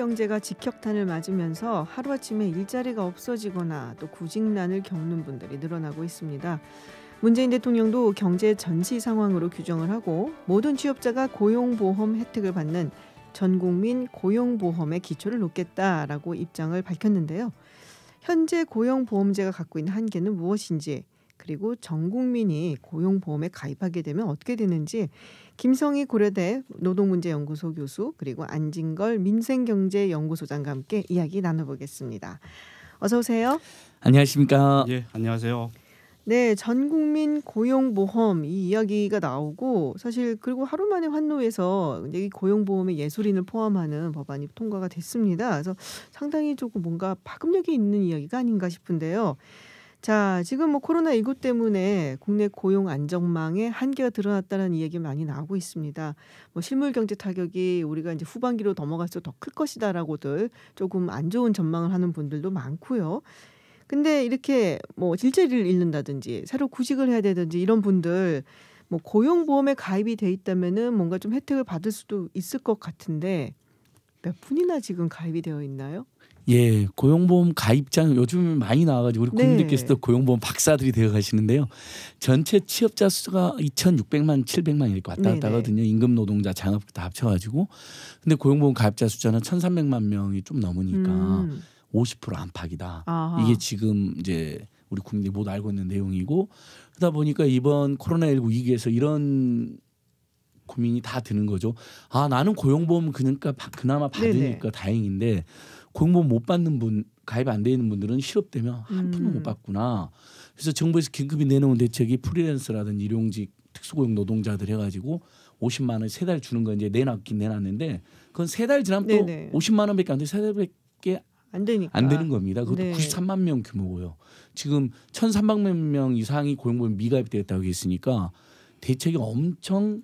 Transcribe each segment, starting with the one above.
경제가 직격탄을 맞으면서 하루아침에 일자리가 없어지거나 또 구직난을 겪는 분들이 늘어나고 있습니다. 문재인 대통령도 경제 전시 상황으로 규정을 하고 모든 취업자가 고용보험 혜택을 받는 전국민 고용보험의 기초를 놓겠다라고 입장을 밝혔는데요. 현재 고용보험제가 갖고 있는 한계는 무엇인지, 그리고 전 국민이 고용보험에 가입하게 되면 어떻게 되는지 김성희 고려대 노동문제연구소 교수, 그리고 안진걸 민생경제연구소장과 함께 이야기 나눠보겠습니다. 어서 오세요. 안녕하십니까. 예, 안녕하세요. 네, 전국민 고용보험 이 이야기가 나오고, 사실 그리고 하루 만에 환노에서 이제 이 고용보험의 예술인을 포함하는 법안이 통과가 됐습니다. 그래서 상당히 조금 뭔가 파급력이 있는 이야기가 아닌가 싶은데요. 자, 지금 코로나19 때문에 국내 고용 안정망에 한계가 드러났다는 이야기 많이 나오고 있습니다. 실물 경제 타격이 우리가 이제 후반기로 넘어갈수록 더 클 것이다라고들 조금 안 좋은 전망을 하는 분들도 많고요. 근데 이렇게 일자리를 잃는다든지 새로 구직을 해야 되든지 이런 분들 고용보험에 가입이 돼 있다면은 뭔가 좀 혜택을 받을 수도 있을 것 같은데 몇 분이나 지금 가입이 되어 있나요? 예, 고용보험 가입자 요즘 많이 나와가지고 우리 국민들께서도 네. 고용보험 박사들이 되어 가시는데요. 전체 취업자 수가 2,600만, 700만 이렇게 왔다 갔다 네네. 하거든요. 임금 노동자, 장업 다 합쳐가지고. 근데 고용보험 가입자 숫자는 1,300만 명이 좀 넘으니까 50% 안팎이다. 아하. 이게 지금 이제 우리 국민들이 모두 알고 있는 내용이고, 그러다 보니까 이번 코로나19 위기에서 이런 고민이 다 드는 거죠. 아, 나는 고용보험 그러니까 그나마 받으니까 네네. 다행인데 고용보험 못 받는 분, 가입 안 돼 있는 분들은 실업되면 한 푼도 못 받구나. 그래서 정부에서 긴급히 내놓은 대책이 프리랜서라든지 일용직 특수고용 노동자들 해가지고 50만 원 세 달 주는 거 이제 내놨긴 내놨는데, 그건 세 달 지나면 또 네네. 50만 원밖에 안 돼. 세 달밖에 안 되니까. 안 되는 겁니다. 그것도 네. 93만 명 규모고요. 지금 1,300명 이상이 고용보험 미가입되었다고 했으니까 대책이 엄청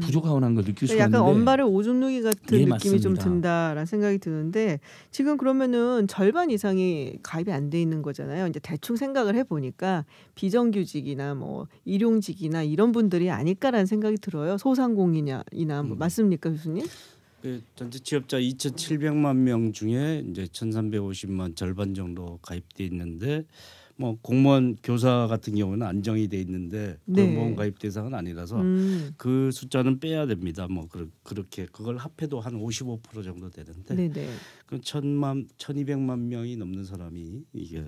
부족하다는 걸 느낄 수가 약간 있는데, 엄발의 오줌 누기 같은 예, 느낌이 좀 맞습니다. 든다라는 생각이 드는데, 지금 그러면은 절반 이상이 가입이 안 돼 있는 거잖아요. 이제 대충 생각을 해보니까 비정규직이나 일용직이나 이런 분들이 아닐까라는 생각이 들어요. 소상공인이나 맞습니까, 교수님? 그 전체 취업자 2,700만 명 중에 이제 1,350만 절반 정도 가입돼 있는데, 공무원 교사 같은 경우는 안정이 돼 있는데 네. 고용보험 가입 대상은 아니라서 그 숫자는 빼야 됩니다. 그렇게 그걸 합해도 한 55% 정도 되는데, 네네. 그 1,200만 명이 넘는 사람이 이게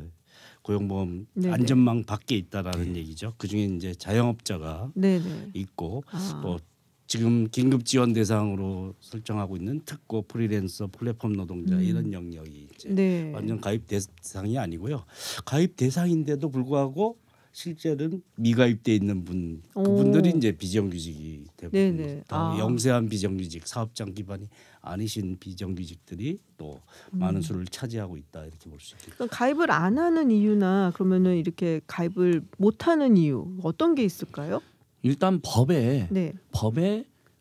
고용보험 네네. 안전망 밖에 있다라는 얘기죠. 그 중에 이제 자영업자가 네네. 있고, 아. 또 지금 긴급 지원 대상으로 설정하고 있는 특고, 프리랜서, 플랫폼 노동자 이런 영역이 이제 네. 완전 가입 대상이 아니고요. 가입 대상인데도 불구하고 실제는 미가입돼 있는 분, 그분들이 오. 이제 비정규직이 네네. 대부분 아. 영세한 비정규직, 사업장 기반이 아니신 비정규직들이 또 많은 수를 차지하고 있다, 이렇게 볼 수 있겠죠. 그러니까 가입을 안 하는 이유나 그러면은 이렇게 가입을 못 하는 이유 어떤 게 있을까요? 일단 법에 네.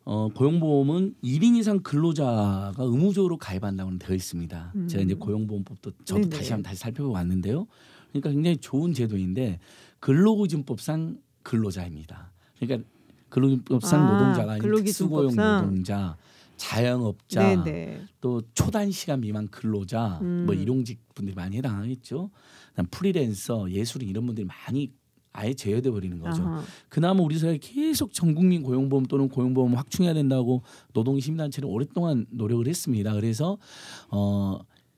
고용보험은 1인 이상 근로자가 의무적으로 가입한다고 되어 있습니다. 제가 이제 고용보험법도 저도 네네. 다시 살펴보고 왔는데요. 그러니까 굉장히 좋은 제도인데 근로기준법상 근로자입니다. 그러니까 근로기준법상 노동자가 아닌 특수고용 근로기준법상. 노동자, 자영업자, 네네. 또 초단시간 미만 근로자, 일용직 분들이 많이 해당하겠죠. 그다음 프리랜서, 예술인 이런 분들이 많이 아예 제외돼 버리는 거죠. 아하. 그나마 우리 사회 계속 전국민 고용보험 또는 고용보험 확충해야 된다고 노동시민단체는 오랫동안 노력을 했습니다. 그래서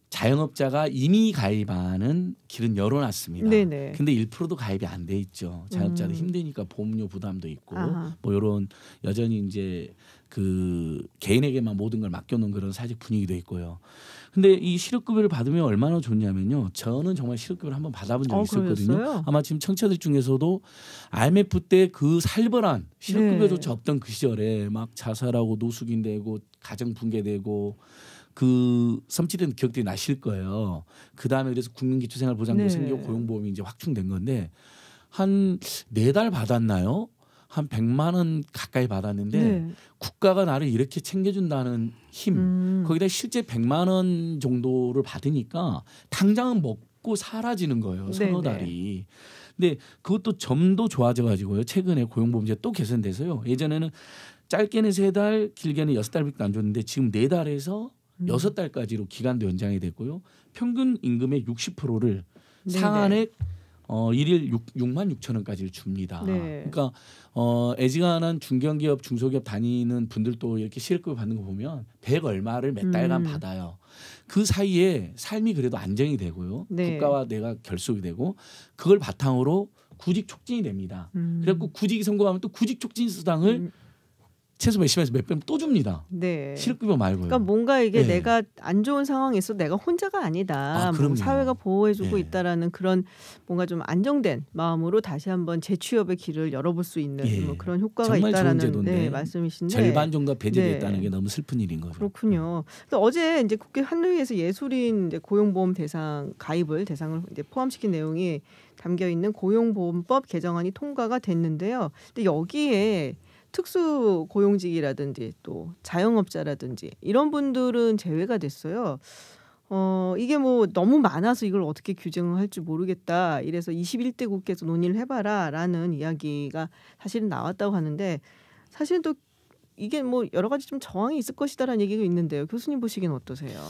자영업자가 이미 가입하는 길은 열어놨습니다. 네네. 근데 1%도 가입이 안 돼 있죠. 자영업자도 힘드니까 보험료 부담도 있고 아하. 이런 여전히 이제 그 개인에게만 모든 걸 맡겨놓은 그런 사회적 분위기도 있고요. 근데 이 실업급여를 받으면 얼마나 좋냐면요. 저는 정말 실업급여를 한번 받아본 적이 있었거든요. 그러셨어요? 아마 지금 청취자들 중에서도 IMF 때 그 살벌한 실업급여조차 네. 없던 그 시절에 막 자살하고 노숙인 되고 가정 붕괴되고 그 섬찟된 기억들이 나실 거예요. 그 다음에 그래서 국민기초생활보장도 네. 생기고 고용보험이 이제 확충된 건데 한 4달 받았나요? 한 100만 원 가까이 받았는데 네. 국가가 나를 이렇게 챙겨준다는 힘, 거기다 실제 100만 원 정도를 받으니까 당장은 먹고 사라지는 거예요. 서너 네네. 달이. 근데 그것도 점도 좋아져 가지고요. 최근에 고용보험제 또 개선돼서요. 예전에는 짧게는 3달, 길게는 6달밖에 안 줬는데 지금 4달에서 6달까지로 기간도 연장이 됐고요. 평균 임금의 60%를 네네. 상한액 일일 6만 6천 원까지를 줍니다. 네. 그러니까 애지간한 중견기업, 중소기업 다니는 분들도 이렇게 실업급여 받는 거 보면 100 얼마를 몇 달간 받아요. 그 사이에 삶이 그래도 안정이 되고요. 네. 국가와 내가 결속이 되고 그걸 바탕으로 구직 촉진이 됩니다. 그래갖고 구직이 성공하면 또 구직 촉진 수당을 최소 몇십에서 몇 배 또 줍니다. 네. 실업급여 말고요. 그러니까 뭔가 이게 네. 내가 안 좋은 상황에서 내가 혼자가 아니다. 뭐 그럼요. 사회가 보호해주고 네. 있다라는 그런 뭔가 좀 안정된 마음으로 다시 한번 재취업의 길을 열어볼 수 있는 예. 뭐 그런 효과가 정말 좋은 있다라는 제도인데 말씀이신데 절반 정도 배제됐다는 네. 게 너무 슬픈 일인 거죠. 그렇군요. 그래서 어제 이제 국회 환노위에서 예술인 이제 고용보험 대상을 이제 포함시킨 내용이 담겨 있는 고용보험법 개정안이 통과가 됐는데요. 근데 여기에 특수 고용직이라든지 또 자영업자라든지 이런 분들은 제외가 됐어요. 이게 뭐 너무 많아서 이걸 어떻게 규정을 할지 모르겠다. 이래서 21대 국회에서 논의를 해봐라라는 이야기가 사실은 나왔다고 하는데 사실은 또 이게 뭐 여러 가지 좀 저항이 있을 것이다라는 얘기가 있는데요. 교수님 보시기엔 어떠세요?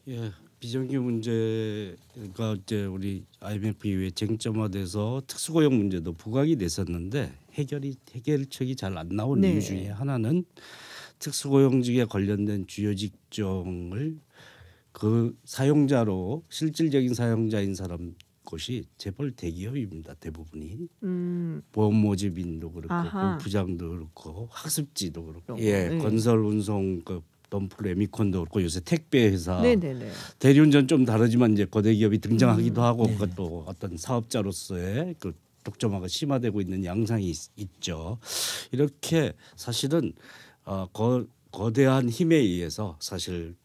예, 비정규 문제가 이제 우리 IMF 이후에 쟁점화돼서 특수고용 문제도 부각이 됐었는데 해결책이 잘 안 나온 네. 이유 중에 하나는 특수고용직에 관련된 주요 직종을 그 사용자로 실질적인 사용자인 사람 곳이 재벌 대기업입니다. 대부분이 보험 모집인도 그렇고 아하. 골프장도 그렇고 학습지도 그렇고 그런 예, 거. 네. 건설 운송 그 덤플 에미콘도 그렇고 요새 택배 회사 네네네. 대리운전 좀 다르지만 이제 거대 기업이 등장하기도 하고 네. 그것도 어떤 사업자로서의 그 독점화가 심화되고 있는 양상이 있죠. 이렇게 사실은 거대한 힘에 의해서 사실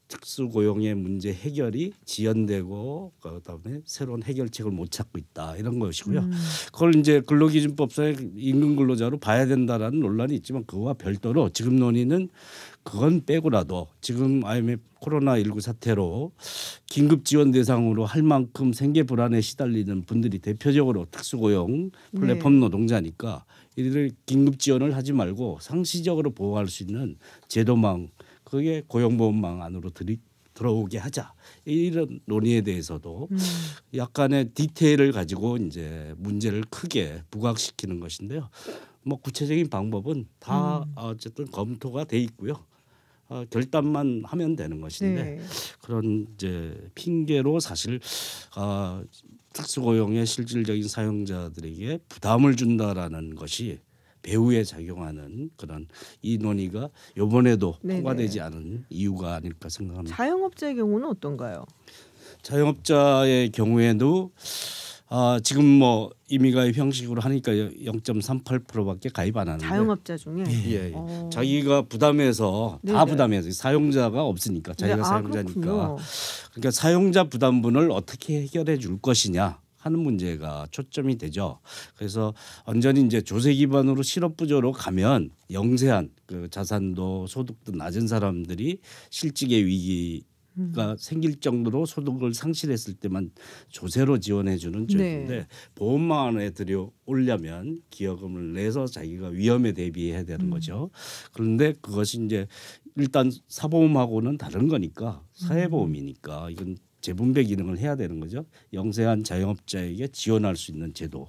특수고용의 문제 해결이 지연되고 그다음에 새로운 해결책을 못 찾고 있다 이런 것이고요. 그걸 이제 근로기준법상의 임금 근로자로 봐야 된다라는 논란이 있지만 그와 별도로 지금 논의는 그건 빼고라도 지금 IMF 코로나19 사태로 긴급 지원 대상으로 할 만큼 생계 불안에 시달리는 분들이 대표적으로 특수고용 플랫폼 노동자니까 이들 긴급 지원을 하지 말고 상시적으로 보호할 수 있는 제도망 그게 고용보험망 안으로 들어오게 하자 이런 논의에 대해서도 약간의 디테일을 가지고 이제 문제를 크게 부각시키는 것인데요. 뭐 구체적인 방법은 다 어쨌든 검토가 돼 있고요. 결단만 하면 되는 것인데 네. 그런 이제 핑계로 사실 특수고용의 실질적인 사용자들에게 부담을 준다라는 것이 배후에 작용하는 그런 이 논의가 이번에도 네네. 통과되지 않은 이유가 아닐까 생각합니다. 자영업자의 경우는 어떤가요? 자영업자의 경우에도 지금 뭐 임의가입 형식으로 하니까 0.38%밖에 가입 안 하는데 자영업자 중에 예. 자기가 부담해서 네네. 다 부담해서 사용자가 없으니까 자기가 사용자니까 그렇군요. 그러니까 사용자 부담분을 어떻게 해결해 줄 것이냐 하는 문제가 초점이 되죠. 그래서 완전히 이제 조세 기반으로 실업 부조로 가면 영세한 그 자산도 소득도 낮은 사람들이 실직의 위기가 생길 정도로 소득을 상실했을 때만 조세로 지원해 주는 제도인데 네. 보험망 안에 들여오려면 기여금을 내서 자기가 위험에 대비해야 되는 거죠. 그런데 그것이 이제 일단 사보험하고는 다른 거니까 사회보험이니까 이건 재분배 기능을 해야 되는 거죠. 영세한 자영업자에게 지원할 수 있는 제도로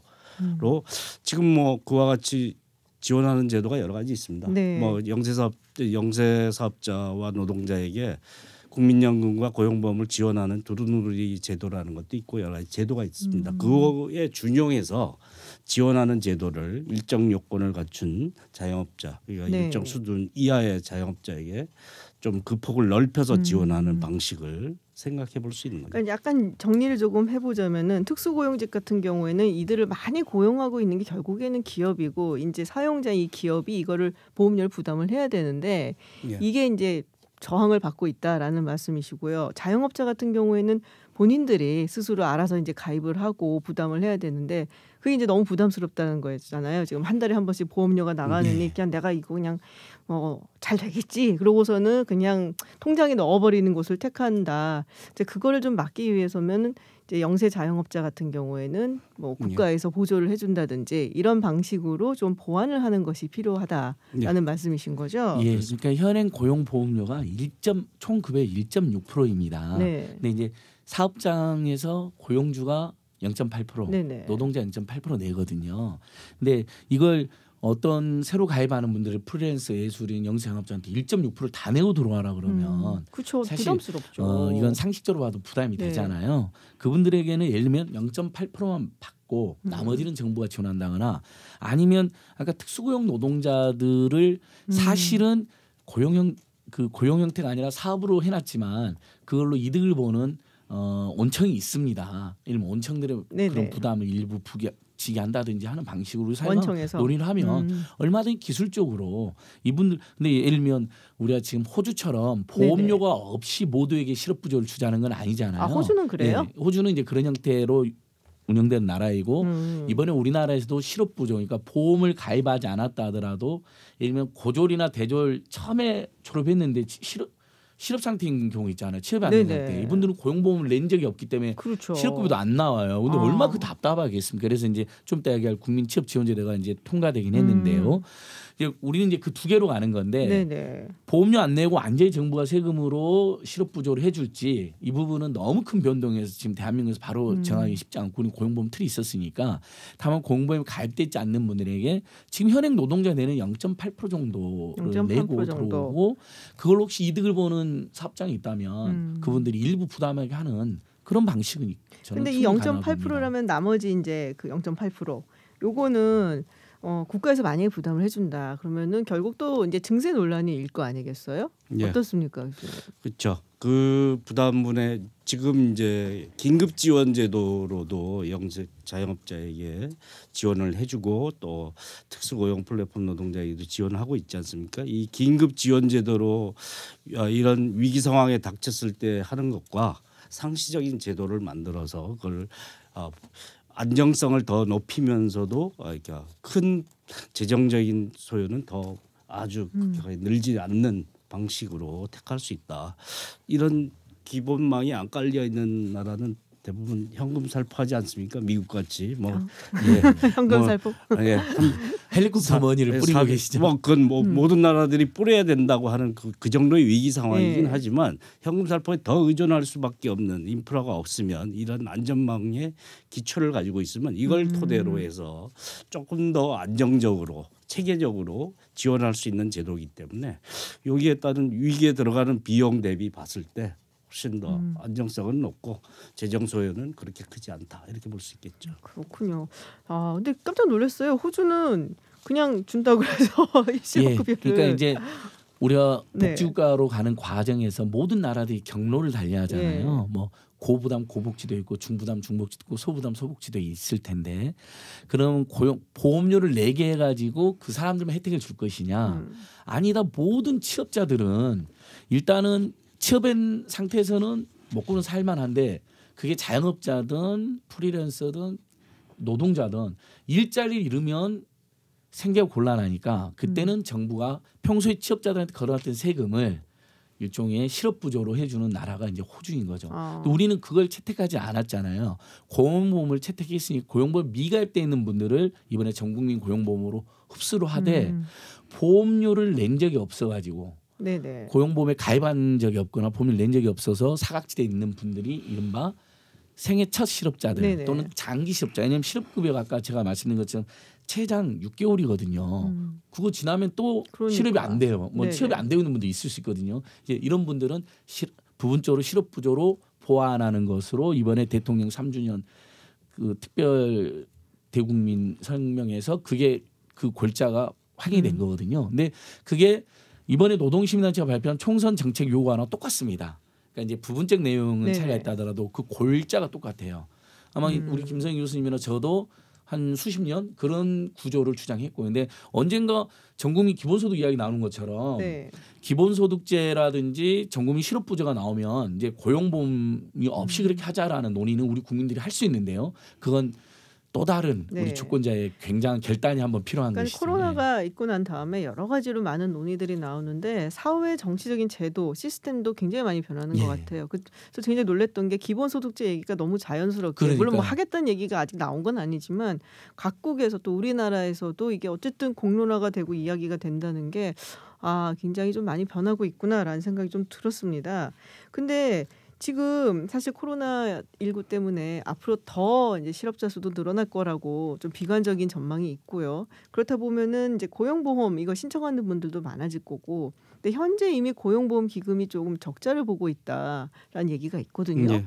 지금 뭐 그와 같이 지원하는 제도가 여러 가지 있습니다. 네. 뭐 영세 사업자와 노동자에게 국민연금과 고용보험을 지원하는 두루누리 제도라는 것도 있고 여러 가지 제도가 있습니다. 그거에 준용해서 지원하는 제도를 일정 요건을 갖춘 자영업자, 그러니까 네. 일정 수준 이하의 자영업자에게 좀 그 폭을 넓혀서 지원하는 방식을 생각해 볼 수 있는 거죠. 그러니까 약간 정리를 조금 해보자면은 특수고용직 같은 경우에는 이들을 많이 고용하고 있는 게 결국에는 기업이고 이제 사용자 이 기업이 이거를 보험료를 부담을 해야 되는데 예. 이게 이제 저항을 받고 있다라는 말씀이시고요. 자영업자 같은 경우에는 본인들이 스스로 알아서 이제 가입을 하고 부담을 해야 되는데 그게 이제 너무 부담스럽다는 거잖아요. 지금 한 달에 한 번씩 보험료가 나가느니 그냥 내가 이거 그냥 잘 되겠지. 그러고서는 그냥 통장에 넣어버리는 곳을 택한다. 이제 그거를 좀 막기 위해서면 이제 영세 자영업자 같은 경우에는 뭐 국가에서 보조를 해준다든지 이런 방식으로 좀 보완을 하는 것이 필요하다라는 말씀이신 거죠. 예, 그러니까 현행 고용보험료가 총 급의 1.6%입니다. 네. 근데 이제 사업장에서 고용주가 0.8%, 네네. 노동자 0.8% 내거든요. 근데 이걸 어떤 새로 가입하는 분들을 프리랜서, 예술인, 영세영업자한테 1.6%를 다 내고 들어와라 그러면 그렇죠. 사실 부담스럽죠. 이건 상식적으로 봐도 부담이 네. 되잖아요. 그분들에게는 예를 들면 0.8%만 받고 나머지는 정부가 지원한다거나 아니면 아까 특수고용 노동자들을 사실은 고용 형태가 아니라 사업으로 해놨지만 그걸로 이득을 보는 온청이 있습니다. 예를 들면 온청들의 네네. 그런 부담을 일부 지게 한다든지 하는 방식으로 원청에서. 논의를 하면 얼마든지 기술적으로 이분들 근데 예를 들면 우리가 지금 호주처럼 보험료가 없이 모두에게 실업부조를 주자는 건 아니잖아요. 아, 호주는 그래요? 네, 호주는 이제 그런 형태로 운영된 나라이고 이번에 우리나라에서도 실업부조 그러니까 보험을 가입하지 않았다 하더라도 예를 들면 고졸이나 대졸 처음에 졸업했는데 실업 상태인 경우 있잖아요. 취업이 안 된 상태. 이분들은 고용보험을 낸 적이 없기 때문에 그렇죠. 실업급여도 안 나와요. 근데 얼마나 그 답답하겠습니까? 그래서 이제 좀 이따 얘기할 국민취업지원제도가 이제 통과되긴 했는데요. 이제 우리는 이제 그 두 개로 가는 건데 네네. 보험료 안 내고 완전히 정부가 세금으로 실업부조를 해줄지 이 부분은 너무 큰 변동에서 지금 대한민국에서 바로 정하기 쉽지 않고 우리는 고용보험 틀이 있었으니까 다만 고용보험에 가입되지 않는 분들에게 지금 현행 노동자 내는 0.8% 정도를 0.8% 내고 정도. 들어오고 그걸 혹시 이득을 보는 사업장이 있다면 그분들이 일부 부담하게 하는 그런 방식은 저는 근데 이 충분히 가능하다고 봅니다. 0.8%라면 나머지 이제 그 0.8% 요거는 국가에서 만약에 부담을 해준다 그러면은 결국 또 이제 증세 논란이 일 거 아니겠어요? 예. 어떻습니까? 그렇죠. 그 부담분에 지금 이제 긴급지원제도로도 영세 자영업자에게 지원을 해주고 또 특수고용 플랫폼 노동자에게도 지원하고 있지 않습니까? 이 긴급지원제도로 이런 위기 상황에 닥쳤을 때 하는 것과 상시적인 제도를 만들어서 그걸 안정성을 더 높이면서도 그러니까 큰 재정적인 소요는 더 아주 늘지 않는 방식으로 택할 수 있다. 이런 기본망이 안 깔려 있는 나라는 대부분 현금 살포하지 않습니까? 미국 같이 현금 살포. 헬리콥터 머니를 뿌리고 계시죠. 그건 모든 나라들이 뿌려야 된다고 하는 그 정도의 위기 상황이긴 하지만 현금 살포에 더 의존할 수밖에 없는 인프라가 없으면 이런 안전망의 기초를 가지고 있으면 이걸 토대로 해서 조금 더 안정적으로 체계적으로 지원할 수 있는 제도이기 때문에 여기에 따른 위기에 들어가는 비용 대비 봤을 때 훨씬 더 안정성은 높고 재정 소요는 그렇게 크지 않다 이렇게 볼 수 있겠죠. 그렇군요. 아 근데 깜짝 놀랐어요. 호주는 그냥 준다고 해서 실업급여를. 그러니까 이제 우리가 복지국가로 가는 과정에서 모든 나라들이 경로를 달려야 하잖아요. 뭐 고부담 고복지도 있고 중부담 중복지도 있고 소부담 소복지도 있을 텐데 그럼 보험료를 내게 해가지고 그 사람들만 혜택을 줄 것이냐? 아니다. 모든 취업자들은 일단은 취업한 상태에서는 먹고는 살만한데 그게 자영업자든 프리랜서든 노동자든 일자리를 잃으면 생계가 곤란하니까 그때는 정부가 평소에 취업자들한테 걸어놨던 세금을 일종의 실업부조로 해주는 나라가 이제 호주인 거죠. 우리는 그걸 채택하지 않았잖아요. 고용보험을 채택했으니 고용보험 미가입돼 있는 분들을 이번에 전국민 고용보험으로 흡수를 하되 보험료를 낸 적이 없어가지고 고용보험에 가입한 적이 없거나 보험을 낸 적이 없어서 사각지대에 있는 분들이 이른바 생애 첫 실업자들 또는 장기 실업자. 왜냐하면 실업급여가 아까 제가 말씀드린 것처럼 최장 6개월이거든요. 그거 지나면 또 실업이 안 돼요. 취업이 안 되고 있는 분도 있을 수 있거든요. 이제 이런 분들은 부분적으로 실업부조로 보완하는 것으로 이번에 대통령 3주년 그 특별 대국민 성명에서 그게 그 골자가 확인이 된 거거든요. 근데 그게 이번에 노동시민단체가 발표한 총선 정책 요구안하고 똑같습니다. 그러니까 이제 부분적 내용은 차이가 있다 하더라도 그 골자가 똑같아요. 아마 우리 김성희 교수님이나 저도 한 수십 년 그런 구조를 주장했고, 근데 언젠가 전국민 기본소득 이야기 나오는 것처럼 네. 기본소득제라든지 전국민 실업부제가 나오면 이제 고용보험이 없이 그렇게 하자라는 논의는 우리 국민들이 할 수 있는데요. 그건 또 다른 네. 우리 주권자의 굉장한 결단이 한번 필요한 그러니까 것이죠. 코로나가 있고 난 다음에 여러 가지로 많은 논의들이 나오는데 사회 정치적인 제도 시스템도 굉장히 많이 변하는 예. 것 같아요. 그래서 굉장히 놀랬던 게 기본소득제 얘기가 너무 자연스럽게 그러니까요. 물론 뭐 하겠다는 얘기가 아직 나온 건 아니지만 각국에서 또 우리나라에서도 이게 어쨌든 공론화가 되고 이야기가 된다는 게 굉장히 좀 많이 변하고 있구나라는 생각이 좀 들었습니다. 근데 지금 사실 코로나19 때문에 앞으로 더 이제 실업자 수도 늘어날 거라고 좀 비관적인 전망이 있고요. 그렇다 보면은 이제 고용보험 이거 신청하는 분들도 많아질 거고, 근데 현재 이미 고용보험 기금이 조금 적자를 보고 있다라는 얘기가 있거든요. 네.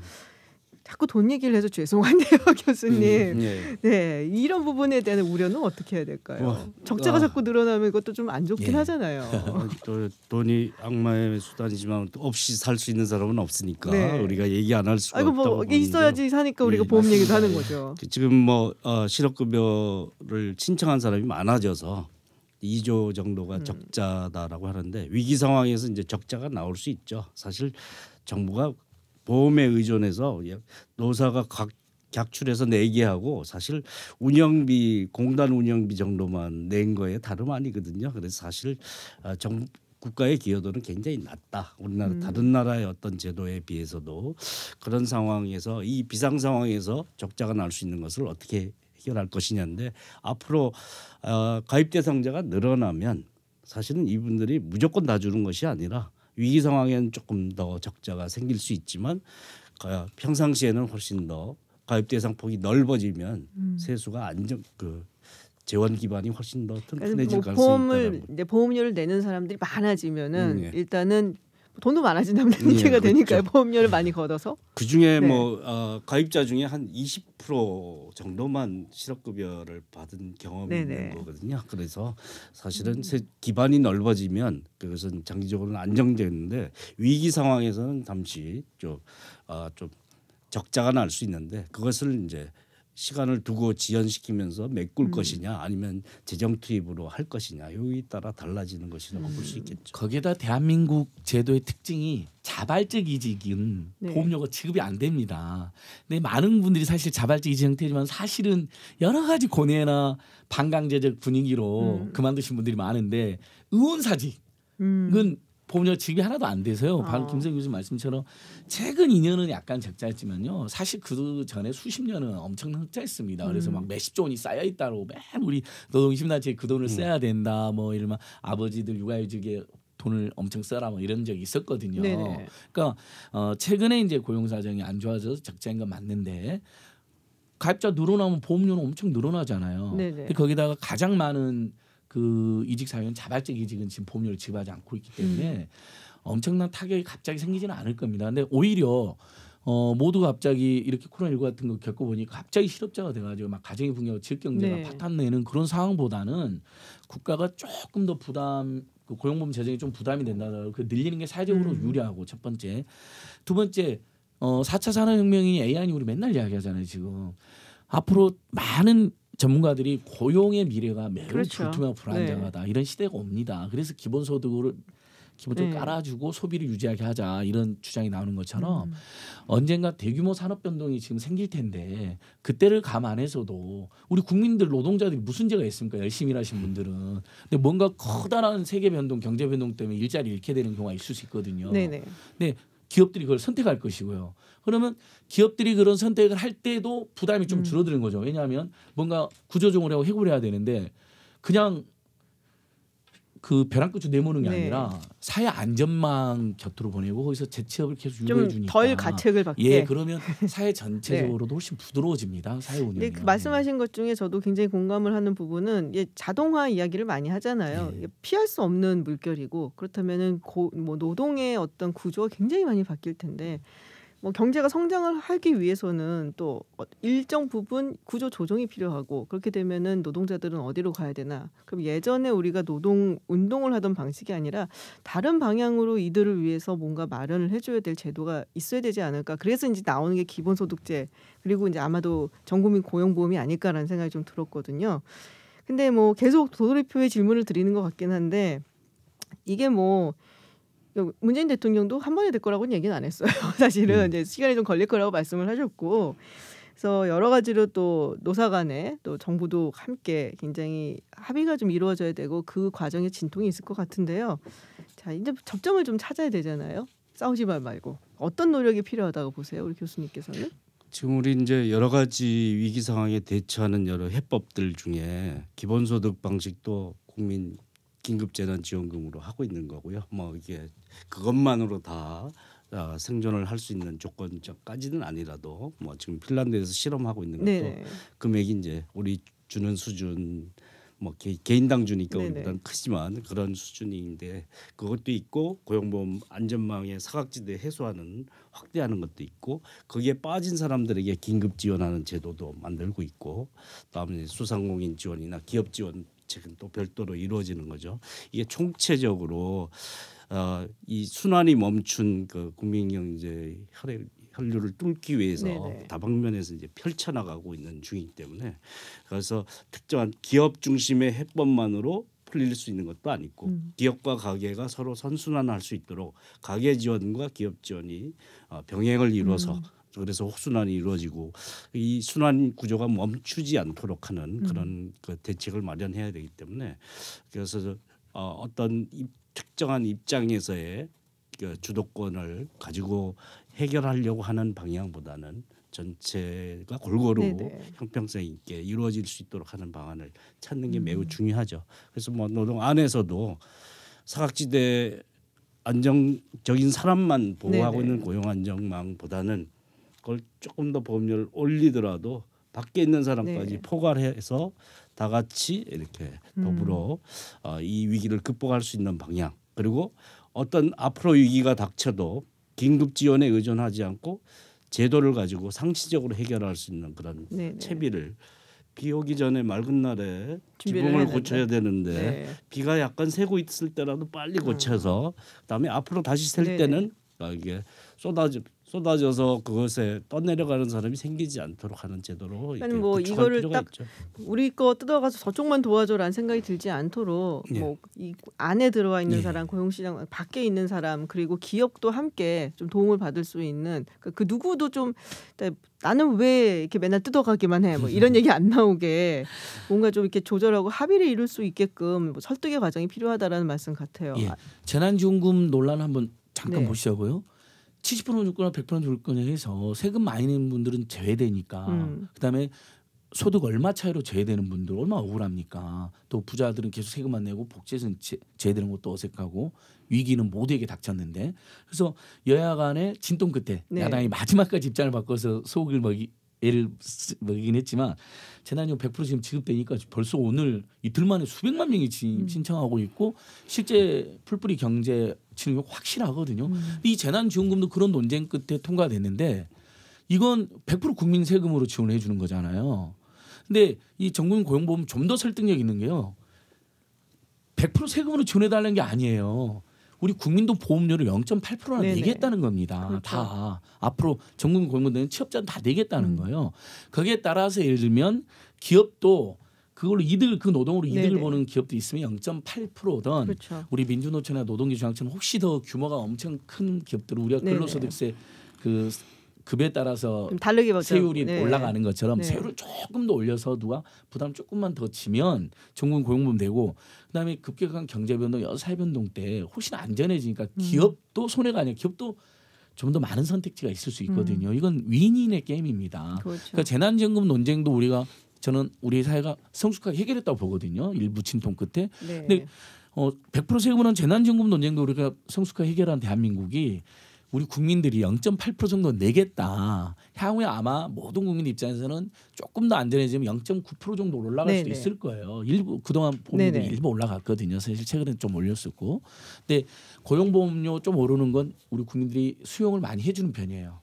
자꾸 돈 얘기를 해서 죄송한데요, 교수님. 네. 네, 이런 부분에 대한 우려는 어떻게 해야 될까요? 적자가 자꾸 늘어나면 이것도 좀 안 좋긴 예. 하잖아요. 또 돈이 악마의 수단이지만 또 없이 살 수 있는 사람은 없으니까 네. 우리가 얘기 안 할 수가 이거 없다고 뭐 보는데요. 있어야지 사니까 우리가 예, 보험 얘기도 맞습니다. 하는 거죠. 지금 뭐 실업급여를 신청한 사람이 많아져서 2조 정도가 적자다라고 하는데 위기 상황에서 이제 적자가 나올 수 있죠. 사실 정부가 보험에 의존해서 노사가 객출해서 내게 하고 사실 운영비 공단 운영비 정도만 낸 거에 다름 아니거든요. 그래서 사실 국가의 기여도는 굉장히 낮다. 우리나라 다른 나라의 어떤 제도에 비해서도 그런 상황에서 이 비상 상황에서 적자가 날 수 있는 것을 어떻게 해결할 것이냐인데 앞으로 가입 대상자가 늘어나면 사실은 이분들이 무조건 다 주는 것이 아니라 위기 상황에는 조금 더 적자가 생길 수 있지만 평상시에는 훨씬 더 가입 대상 폭이 넓어지면 세수가 재원 기반이 훨씬 더 튼튼해질 가능성이 보험을 있다. 이제 보험료를 내는 사람들이 많아지면은 예. 일단은 돈도 많아진다는 문제가 그렇죠. 되니까요. 보험료를 많이 걷어서. 그 중에 네. 가입자 중에 한 20% 정도만 실업급여를 받은 경험이 네네. 있는 거거든요. 그래서 사실은 기반이 넓어지면 그것은 장기적으로는 안정되는데 위기 상황에서는 잠시 좀 적자가 날 수 있는데 그것을 이제 시간을 두고 지연시키면서 메꿀 것이냐 아니면 재정 투입으로 할 것이냐 여기에 따라 달라지는 것이라고 볼 수 있겠죠. 거기에다 대한민국 제도의 특징이 자발적 이직은 네. 보험료가 지급이 안 됩니다. 근데 많은 분들이 사실 자발적 이직 형태지만 사실은 여러 가지 고뇌나 반강제적 분위기로 그만두신 분들이 많은데 의원사직은 보험료 지급이 하나도 안 돼서요. 방금 김성 교수님 말씀처럼 최근 2년은 약간 적자였지만요. 사실 그 전에 수십 년은 엄청난 흑자였습니다. 그래서 막 몇십조 원이 쌓여 있다고 맨 우리 노동시민단체에 그 돈을 써야 된다. 뭐 이러면 아버지들 육아휴직에 돈을 엄청 써라 뭐 이런 적이 있었거든요. 네네. 그러니까 최근에 이제 고용 사정이 안 좋아져서 적자인 건 맞는데 가입자 늘어나면 보험료는 엄청 늘어나잖아요. 네네. 근데 거기다가 가장 많은 그 이직 사유는 자발적 이직은 지금 보험료를 지급하지 않고 있기 때문에 엄청난 타격이 갑자기 생기지는 않을 겁니다. 근데 오히려 모두 갑자기 이렇게 코로나19 같은 거 겪어보니 갑자기 실업자가 돼가지고 막 가정이 붕괴하고 지역경제가 네. 파탄내는 그런 상황보다는 국가가 조금 더 그 고용보험 재정이 좀 부담이 된다는 그 늘리는 게 사회적으로 유리하고 첫 번째. 두 번째 4차 산업혁명이 AI니 우리 맨날 이야기하잖아요 지금. 앞으로 많은 전문가들이 고용의 미래가 매우 그렇죠. 불투명하고 불안정하다 이런 시대가 옵니다. 그래서 기본소득을 기본적으로 깔아주고 소비를 유지하게 하자 이런 주장이 나오는 것처럼 언젠가 대규모 산업 변동이 지금 생길 텐데 그때를 감안해서도 우리 국민들 노동자들이 무슨 죄가 있습니까? 열심히 일하신 분들은. 근데 뭔가 커다란 세계 변동, 경제 변동 때문에 일자리 잃게 되는 경우가 있을 수 있거든요. 네네. 근데 기업들이 그걸 선택할 것이고요. 그러면 기업들이 그런 선택을 할 때도 부담이 좀 줄어드는 거죠. 왜냐하면 뭔가 구조조정을 하고 해고를 해야 되는데 그냥 그 벼랑 끝으로 내모는 게 네. 아니라 사회 안전망 곁으로 보내고 거기서 재취업을 계속 유도해 좀 주니까 덜 가책을 받게. 예, 그러면 사회 전체적으로도 훨씬 부드러워집니다. 사회 운영이. 근데 그 말씀하신 것 중에 저도 굉장히 공감을 하는 부분은 자동화 이야기를 많이 하잖아요. 이게 피할 수 없는 물결이고 그렇다면은 뭐 노동의 어떤 구조가 굉장히 많이 바뀔 텐데 뭐 경제가 성장을 하기 위해서는 또 일정 부분 구조 조정이 필요하고 그렇게 되면은 노동자들은 어디로 가야 되나? 그럼 예전에 우리가 노동 운동을 하던 방식이 아니라 다른 방향으로 이들을 위해서 뭔가 마련을 해줘야 될 제도가 있어야 되지 않을까? 그래서 이제 나오는 게 기본소득제 그리고 이제 아마도 전국민 고용보험이 아닐까라는 생각이 좀 들었거든요. 근데 뭐 계속 도돌이표의 질문을 드리는 것 같긴 한데 이게 뭐 문재인 대통령도 한 번에 될 거라고는 얘기는 안 했어요. 사실은 이제 시간이 좀 걸릴 거라고 말씀을 하셨고, 그래서 여러 가지로 또 노사 간에 또 정부도 함께 굉장히 합의가 좀 이루어져야 되고 그 과정에 진통이 있을 것 같은데요. 자, 이제 접점을 좀 찾아야 되잖아요. 싸우지 말고 어떤 노력이 필요하다고 보세요, 우리 교수님께서는? 지금 우리 이제 여러 가지 위기 상황에 대처하는 여러 해법들 중에 기본소득 방식도 국민 긴급재난지원금으로 하고 있는 거고요. 뭐 이게 그것만으로 다 생존을 할 수 있는 조건까지는 아니라도 뭐 지금 핀란드에서 실험하고 있는 것도 네네. 금액이 이제 우리 주는 수준 뭐 개인당 주니까 네네. 우리보다는 크지만 그런 수준인데 그것도 있고 고용보험 안전망의 사각지대 해소하는 확대하는 것도 있고 거기에 빠진 사람들에게 긴급 지원하는 제도도 만들고 있고 그다음에 소상공인 지원이나 기업 지원 책은 또 별도로 이루어지는 거죠. 이게 총체적으로 이 순환이 멈춘 그 국민경제 혈류를 뚫기 위해서 네네. 다방면에서 이제 펼쳐나가고 있는 중이기 때문에 그래서 특정한 기업 중심의 해법만으로 풀릴 수 있는 것도 아니고 기업과 가게가 서로 선순환할 수 있도록 가계 지원과 기업 지원이 병행을 이루어서 그래서 혹순환이 이루어지고 이 순환 구조가 멈추지 않도록 하는 그런 그 대책을 마련해야 되기 때문에 그래서 어떤 특정한 입장에서의 그 주도권을 가지고 해결하려고 하는 방향보다는 전체가 골고루 네네. 형평성 있게 이루어질 수 있도록 하는 방안을 찾는 게 매우 중요하죠. 그래서 뭐 노동 안에서도 사각지대 안정적인 사람만 보호하고 네네. 있는 고용 안정망보다는 그걸 조금 더 보험료를 올리더라도 밖에 있는 사람까지 네. 포괄해서 다 같이 이렇게 더불어 이 위기를 극복할 수 있는 방향 그리고 어떤 앞으로 위기가 닥쳐도 긴급 지원에 의존하지 않고 제도를 가지고 상시적으로 해결할 수 있는 그런 네네. 채비를 비 오기 전에 맑은 날에 준비를 지붕을 해야 고쳐야 되는데 네. 비가 약간 새고 있을 때라도 빨리 고쳐서 그다음에 앞으로 다시 셀 네네. 때는 이게 쏟아져서 그것에 떠내려가는 사람이 생기지 않도록 하는 제도로 이렇게 아니 뭐 구축할 이거를 필요가 딱 있죠. 우리 거 뜯어가서 저쪽만 도와줘라는 생각이 들지 않도록 예. 뭐 이 안에 들어와 있는 예. 사람, 고용시장 밖에 있는 사람 그리고 기업도 함께 좀 도움을 받을 수 있는 그 누구도 좀 나는 왜 이렇게 맨날 뜯어가기만 해 뭐 이런 얘기 안 나오게 뭔가 좀 이렇게 조절하고 합의를 이룰 수 있게끔 뭐 설득의 과정이 필요하다라는 말씀 같아요. 예. 재난지원금 논란 한번 잠깐 네. 보시자고요. 70% 줄 거나 100% 줄 거냐 해서 세금 많이 내는 분들은 제외되니까 그다음에 소득 얼마 차이로 제외되는 분들 얼마나 억울합니까. 또 부자들은 계속 세금만 내고 복지에서는 제외되는 것도 어색하고 위기는 모두에게 닥쳤는데 그래서 여야 간의 진통 끝에 네. 야당이 마지막까지 입장을 바꿔서 소고기를 먹이긴 했지만 재난지원 100% 지금 지급되니까 벌써 오늘 이틀 만에 수백만 명이 신청하고 있고 실제 풀뿌리 경제 치는 게 확실하거든요. 이 재난지원금도 그런 논쟁 끝에 통과됐는데 이건 100% 국민 세금으로 지원해 주는 거잖아요. 근데 이 전국민 고용보험 좀 더 설득력 있는 게요. 100% 세금으로 지원해 달라는 게 아니에요. 우리 국민도 보험료를 0.8%나 네네. 내겠다는 겁니다. 그렇죠. 다 앞으로 전국민 고용보험은 취업자는 다 내겠다는 거예요. 거기에 따라서 예를 들면 기업도 그걸로 그 노동으로 이득을 네네. 보는 기업도 있으면 0.8%든 그렇죠. 우리 민주노총이나 노동기준학처럼 혹시 더 규모가 엄청 큰 기업들 우리가 네네. 근로소득세 그 급에 따라서 좀 다르게 보죠. 세율이 네. 올라가는 것처럼 네. 세율을 조금 더 올려서 누가 부담 조금만 더 지면 전국민 고용보험 되고 그다음에 급격한 경제 변동, 사회 변동 때 훨씬 안전해지니까 기업도 손해가 아니라 기업도 좀 더 많은 선택지가 있을 수 있거든요. 이건 윈윈의 게임입니다. 그렇죠. 그러니까 재난지원금 논쟁도 저는 우리 사회가 성숙하게 해결했다고 보거든요. 일부 진통 끝에. 네. 근데 100% 세금은 재난지원금 논쟁도 우리가 성숙하게 해결한 대한민국이 우리 국민들이 0.8% 정도 내겠다. 향후에 아마 모든 국민 입장에서는 조금 더 안전해지면 0.9% 정도 올라갈 수도 있을 거예요. 일부 그동안 보험료들이 일부 올라갔거든요. 사실 최근에 좀 올렸었고. 근데 고용보험료 좀 오르는 건 우리 국민들이 수용을 많이 해주는 편이에요.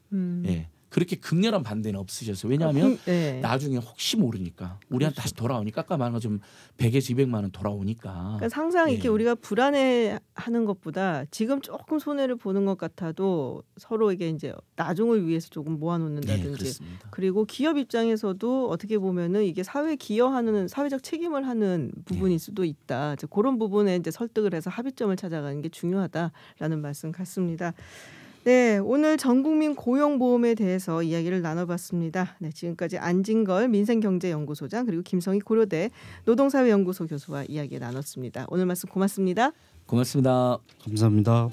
예. 그렇게 극렬한 반대는 없으셨어요. 왜냐하면 나중에 혹시 모르니까 우리한테 다시 돌아오니까 아까 말한 것좀 100에서 200만 원 돌아오니까. 그러니까 항상 이렇게 우리가 불안해하는 것보다 지금 조금 손해를 보는 것 같아도 서로에게 이제 나중을 위해서 조금 모아놓는다든지. 그리고 기업 입장에서도 어떻게 보면은 이게 사회에 기여하는 사회적 책임을 하는 부분일 수도 있다. 이제 그런 부분에 이제 설득을 해서 합의점을 찾아가는 게 중요하다라는 말씀 같습니다. 네, 오늘 전국민 고용보험에 대해서 이야기를 나눠봤습니다. 네, 지금까지 안진걸 민생경제연구소장 그리고 김성희 고려대 노동사회연구소 교수와 이야기 나눴습니다. 오늘 말씀 고맙습니다. 고맙습니다. 감사합니다.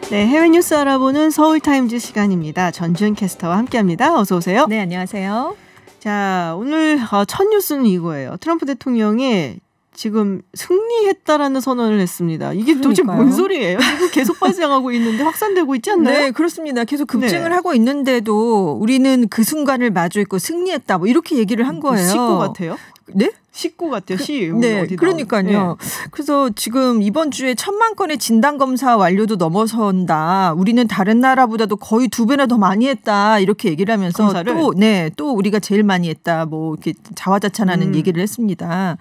네, 해외 뉴스 알아보는 서울타임즈 시간입니다. 전주현 캐스터와 함께합니다. 어서 오세요. 네, 안녕하세요. 자, 오늘 첫 뉴스는 이거예요. 트럼프 대통령이 지금 승리했다라는 선언을 했습니다. 이게 그러니까요. 도대체 뭔 소리예요? 지금 계속 발생하고 있는데 확산되고 있지 않나요? 네, 그렇습니다. 계속 급증을 하고 있는데도 우리는 그 순간을 마주 있고 승리했다. 뭐 이렇게 얘기를 한 거예요. 식구 같아요? 네? 식구 같아요. 시. 네, 그러니까요. 그래서 지금 이번 주에 1,000만 건의 진단 검사 완료도 넘어선다. 우리는 다른 나라보다도 거의 2배나 더 많이 했다. 이렇게 얘기를 하면서 검사를? 또 우리가 제일 많이 했다. 뭐 이렇게 자화자찬하는 얘기를 했습니다.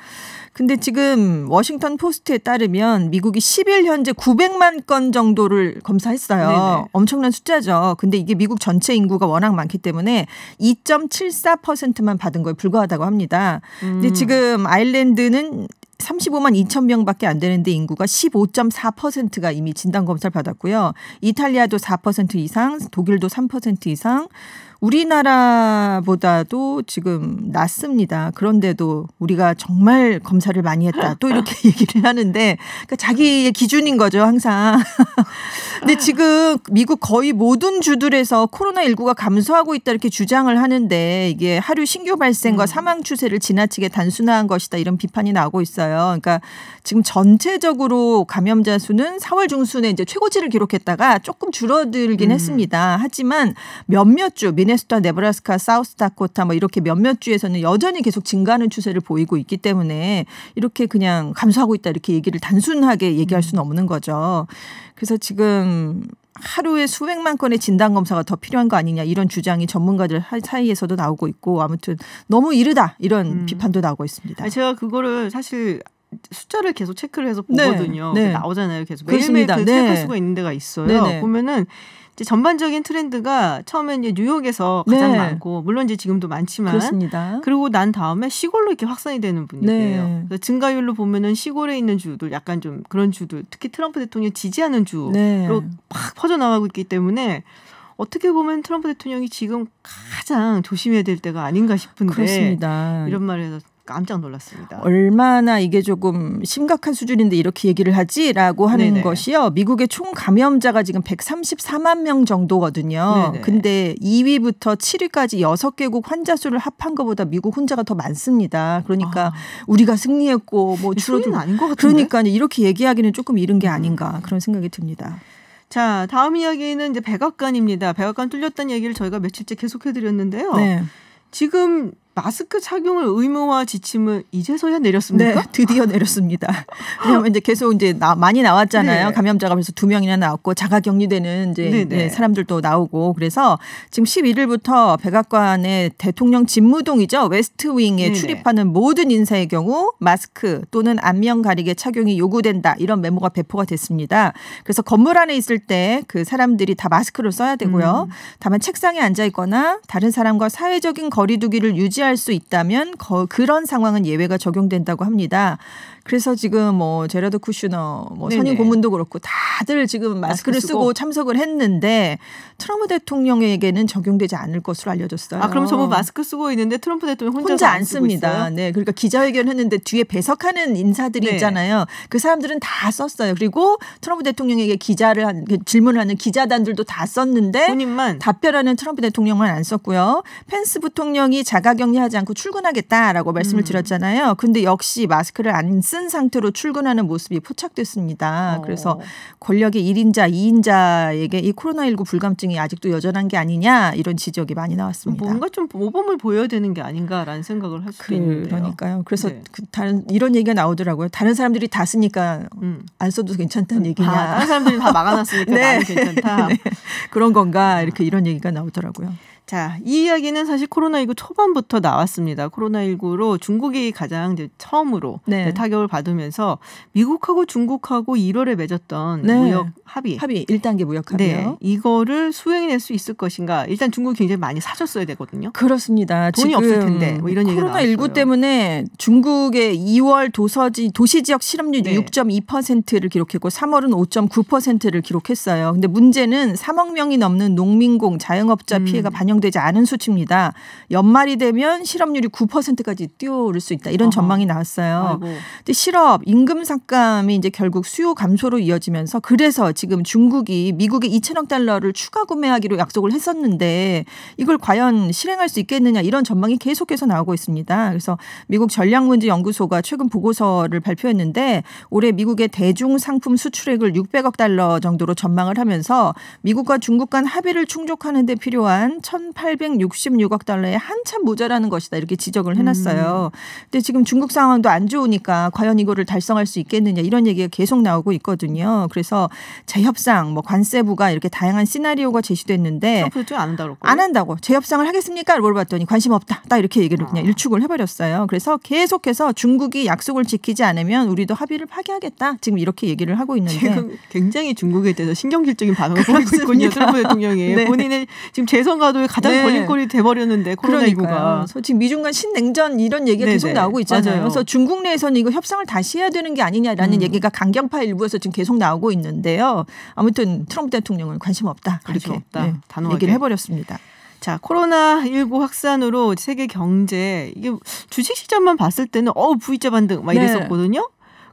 근데 지금 워싱턴 포스트에 따르면 미국이 10일 현재 900만 건 정도를 검사했어요. 네네. 엄청난 숫자죠. 근데 이게 미국 전체 인구가 워낙 많기 때문에 2.74%만 받은 거에 불과하다고 합니다. 근데 지금 아일랜드는 35만 2천 명밖에 안 되는데 인구가 15.4%가 이미 진단검사를 받았고요. 이탈리아도 4% 이상, 독일도 3% 이상, 우리나라보다도 지금 낮습니다. 그런데도 우리가 정말 검사를 많이 했다. 또 이렇게 얘기를 하는데 그러니까 자기의 기준인 거죠. 항상. 근데 지금 미국 거의 모든 주들에서 코로나19가 감소하고 있다 이렇게 주장을 하는데 이게 하루 신규 발생과 사망 추세를 지나치게 단순화한 것이다. 이런 비판이 나오고 있어요. 그러니까 지금 전체적으로 감염자 수는 4월 중순에 이제 최고치를 기록했다가 조금 줄어들긴 했습니다. 하지만 몇몇 주 미네소타, 네브라스카, 사우스다코타 뭐 이렇게 몇몇 주에서는 여전히 계속 증가하는 추세를 보이고 있기 때문에 이렇게 그냥 감소하고 있다 이렇게 얘기를 단순하게 얘기할 수는 없는 거죠. 그래서 지금 하루에 수백만 건의 진단검사가 더 필요한 거 아니냐 이런 주장이 전문가들 사이에서도 나오고 있고 아무튼 너무 이르다 이런 비판도 나오고 있습니다. 제가 그거를 사실 숫자를 계속 체크를 해서 보거든요. 네. 나오잖아요. 계속 매일매일 그 체크할 수가 있는 데가 있어요. 네네. 보면은 이제 전반적인 트렌드가 처음에 이제 뉴욕에서 가장 많고 물론 이제 지금도 많지만 그렇습니다. 그리고 난 다음에 시골로 이렇게 확산이 되는 분위기예요. 그래서 증가율로 보면은 시골에 있는 주들 약간 좀 그런 주들 특히 트럼프 대통령 지지하는 주로 팍 퍼져나가고 있기 때문에 어떻게 보면 트럼프 대통령이 지금 가장 조심해야 될 때가 아닌가 싶은데 그렇습니다. 이런 말을 해서 깜짝 놀랐습니다. 얼마나 이게 조금 심각한 수준인데 이렇게 얘기를 하지라고 하는 것이요. 미국의 총 감염자가 지금 134만 명 정도거든요. 네네. 근데 2위부터 7위까지 6개국 환자 수를 합한 것보다 미국 혼자가 더 많습니다. 그러니까 우리가 승리했고 뭐 줄어든 아닌 것 같은데. 그러니까 이렇게 얘기하기는 조금 이른 게 아닌가 그런 생각이 듭니다. 자, 다음 이야기는 이제 백악관입니다. 백악관 뚫렸다는 얘기를 저희가 며칠째 계속해드렸는데요. 지금 마스크 착용을 의무화 지침을 이제서야 내렸습니까? 네, 드디어 내렸습니다. 왜냐하면 이제 계속 이제 많이 나왔잖아요. 감염자가 벌써 2명이나 나왔고 자가격리되는 이제 사람들도 나오고 그래서 지금 11일부터 백악관의 대통령 집무동이죠. 웨스트윙에 출입하는 모든 인사의 경우 마스크 또는 안면 가리개 착용이 요구된다. 이런 메모가 배포가 됐습니다. 그래서 건물 안에 있을 때 그 사람들이 다 마스크를 써야 되고요. 다만 책상에 앉아 있거나 다른 사람과 사회적인 거리두기를 유지할 수 있다면 그런 상황은 예외가 적용된다고 합니다. 그래서 지금 뭐 제라드 쿠슈너 뭐 선임 고문도 그렇고 다들 지금 마스크를 쓰고 참석을 했는데 트럼프 대통령에게는 적용되지 않을 것으로 알려졌어요. 그럼 전부 마스크 쓰고 있는데 트럼프 대통령 혼자 안 씁니다. 네, 그러니까 기자회견 했는데 뒤에 배석하는 인사들이 있잖아요. 그 사람들은 다 썼어요. 그리고 트럼프 대통령에게 질문을 하는 기자단들도 다 썼는데 본인만 답변하는 트럼프 대통령만 안 썼고요. 펜스 부통령이 자가격리 동의하지 않고 출근하겠다라고 말씀을 드렸잖아요. 근데 역시 마스크를 안 쓴 상태로 출근하는 모습이 포착됐습니다. 그래서 권력의 1인자, 2인자에게 이 코로나19 불감증이 아직도 여전한 게 아니냐 이런 지적이 많이 나왔습니다. 뭔가 좀 모범을 보여야 되는 게 아닌가라는 생각을 할 수도 있는데요. 그러니까요. 그래서 네. 다른 이런 얘기가 나오더라고요. 다른 사람들이 다 쓰니까 안 써도 괜찮다는 얘기냐. 다른 사람들이 다 막아놨으니까 네. 나는 괜찮다. 네. 그런 건가 이렇게 이런 얘기가 나오더라고요. 자, 이 이야기는 사실 코로나19 초반부터 나왔습니다. 코로나19로 중국이 가장 이제 처음으로 네. 타격을 받으면서 미국하고 중국하고 1월에 맺었던 네. 무역 합의 1단계 무역 합의요. 네, 이거를 수행해낼 수 있을 것인가. 일단 중국이 굉장히 많이 사줬어야 되거든요. 그렇습니다. 돈이 지금 없을 텐데 뭐 이런 얘기가 코로나19 나왔어요. 때문에 중국의 2월 도시지역 실업률이 네. 6.2%를 기록했고 3월은 5.9%를 기록했어요. 근데 문제는 3억 명이 넘는 농민공, 자영업자 피해가 반영되지 않은 수치입니다. 연말이 되면 실업률이 9%까지 뛰어오를 수 있다. 이런 전망이 나왔어요. 아이고. 근데 실업, 임금 삭감이 이제 결국 수요 감소로 이어지면서 그래서 지금 중국이 미국의 2천억 달러를 추가 구매하기로 약속을 했었는데 이걸 과연 실행할 수 있겠느냐 이런 전망이 계속해서 나오고 있습니다. 그래서 미국 전략문제연구소가 최근 보고서를 발표했는데 올해 미국의 대중 상품 수출액을 600억 달러 정도로 전망을 하면서 미국과 중국 간 합의를 충족하는 데 필요한 1,866억 달러에 한참 모자라는 것이다 이렇게 지적을 해놨어요. 근데 지금 중국 상황도 안 좋으니까 과연 이거를 달성할 수 있겠느냐 이런 얘기가 계속 나오고 있거든요. 그래서 재협상, 뭐 관세부가 이렇게 다양한 시나리오가 제시됐는데 트럼프도 좀 안 한다고 그랬고. 안 한다고. 재협상을 하겠습니까? 물어봤더니 관심 없다. 딱 이렇게 얘기를 그냥 일축을 해버렸어요. 그래서 계속해서 중국이 약속을 지키지 않으면 우리도 합의를 파기하겠다. 지금 이렇게 얘기를 하고 있는데. 지금 굉장히 중국에 대해서 신경질적인 반응을 보이고 있군요. 트럼프 대통령이. 네. 본인의 지금 재선 가도에 가장 네. 걸림돌이 돼버렸는데 코로나19가. 그래서 지금 미중 간 신냉전 이런 얘기가 계속 네네. 나오고 있잖아요. 맞아요. 그래서 중국 내에서는 이거 협상을 다시 해야 되는 게 아니냐라는 얘기가 강경파 일부에서 지금 계속 나오고 있는데요. 아무튼 트럼프 대통령은 관심 없다. 관심 이렇게 없다. 단호하게. 얘기를 해버렸습니다. 자, 코로나19 확산으로 세계 경제 이게 주식 시장만 봤을 때는 V자 반등 막 네. 이랬었거든요.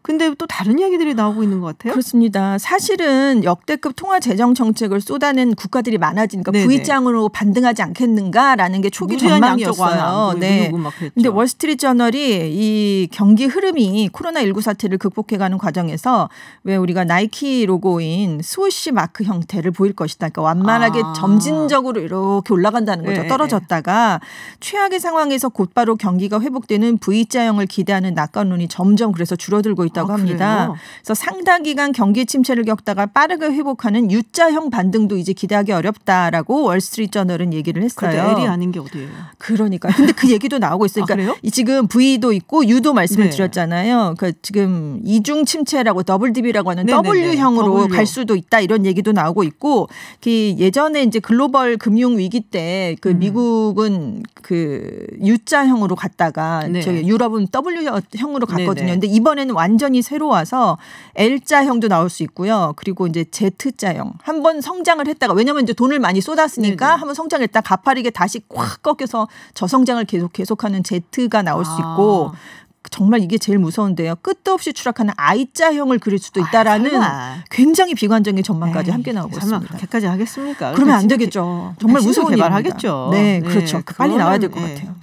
근데 또 다른 이야기들이 나오고 있는 것 같아요. 그렇습니다. 사실은 역대급 통화 재정 정책을 쏟아낸 국가들이 많아지니까 네네. V장으로 반등하지 않겠는가라는 게 초기 전망이었어요. 네. 근데 월스트리트저널이 이 경기 흐름이 코로나19 사태를 극복해가는 과정에서 왜 우리가 나이키 로고인 스위시 마크 형태를 보일 것이다. 그러니까 완만하게 점진적으로 이렇게 올라간다는 거죠. 네. 떨어졌다가 최악의 상황에서 곧바로 경기가 회복되는 V자형을 기대하는 낙관론이 점점 그래서 줄어들고 있다고 합니다. 그래요? 그래서 상당 기간 경기 침체를 겪다가 빠르게 회복하는 U자형 반등도 이제 기대하기 어렵다라고 월스트리트저널은 얘기를 했어요. 그래도 L이 아닌 게 어디예요? 그러니까 근데 그 얘기도 나오고 있어요. 그러니까 그래요? 지금 V도 있고 U도 말씀을 네. 드렸잖아요. 그러니까 지금 이중 침체라고 더블딥이라고 하는 네네네. W형으로 W. 갈 수도 있다 이런 얘기도 나오고 있고 그 예전에 이제 글로벌 금융 위기 때 그 미국은 그 U자형으로 갔다가 네. 저기 유럽은 W형으로 갔거든요. 네네. 근데 이번에는 완전히 새로 와서 L자형도 나올 수 있고요. 그리고 이제 Z자형. 한번 성장을 했다가 왜냐하면 이제 돈을 많이 쏟았으니까 네네. 한번 성장했다 가파르게 다시 꽉 꺾여서 저성장을 계속하는 Z가 나올 수 있고 정말 이게 제일 무서운데요. 끝도 없이 추락하는 I자형을 그릴 수도 있다라는 설마. 굉장히 비관적인 전망까지 함께 나오고 설마 있습니다. 그렇게까지 하겠습니까? 그러면 안 진짜 되겠죠. 정말 무서운 개발하겠죠. 일입니다. 네, 그렇죠. 빨리 나와야 될 것 같아요.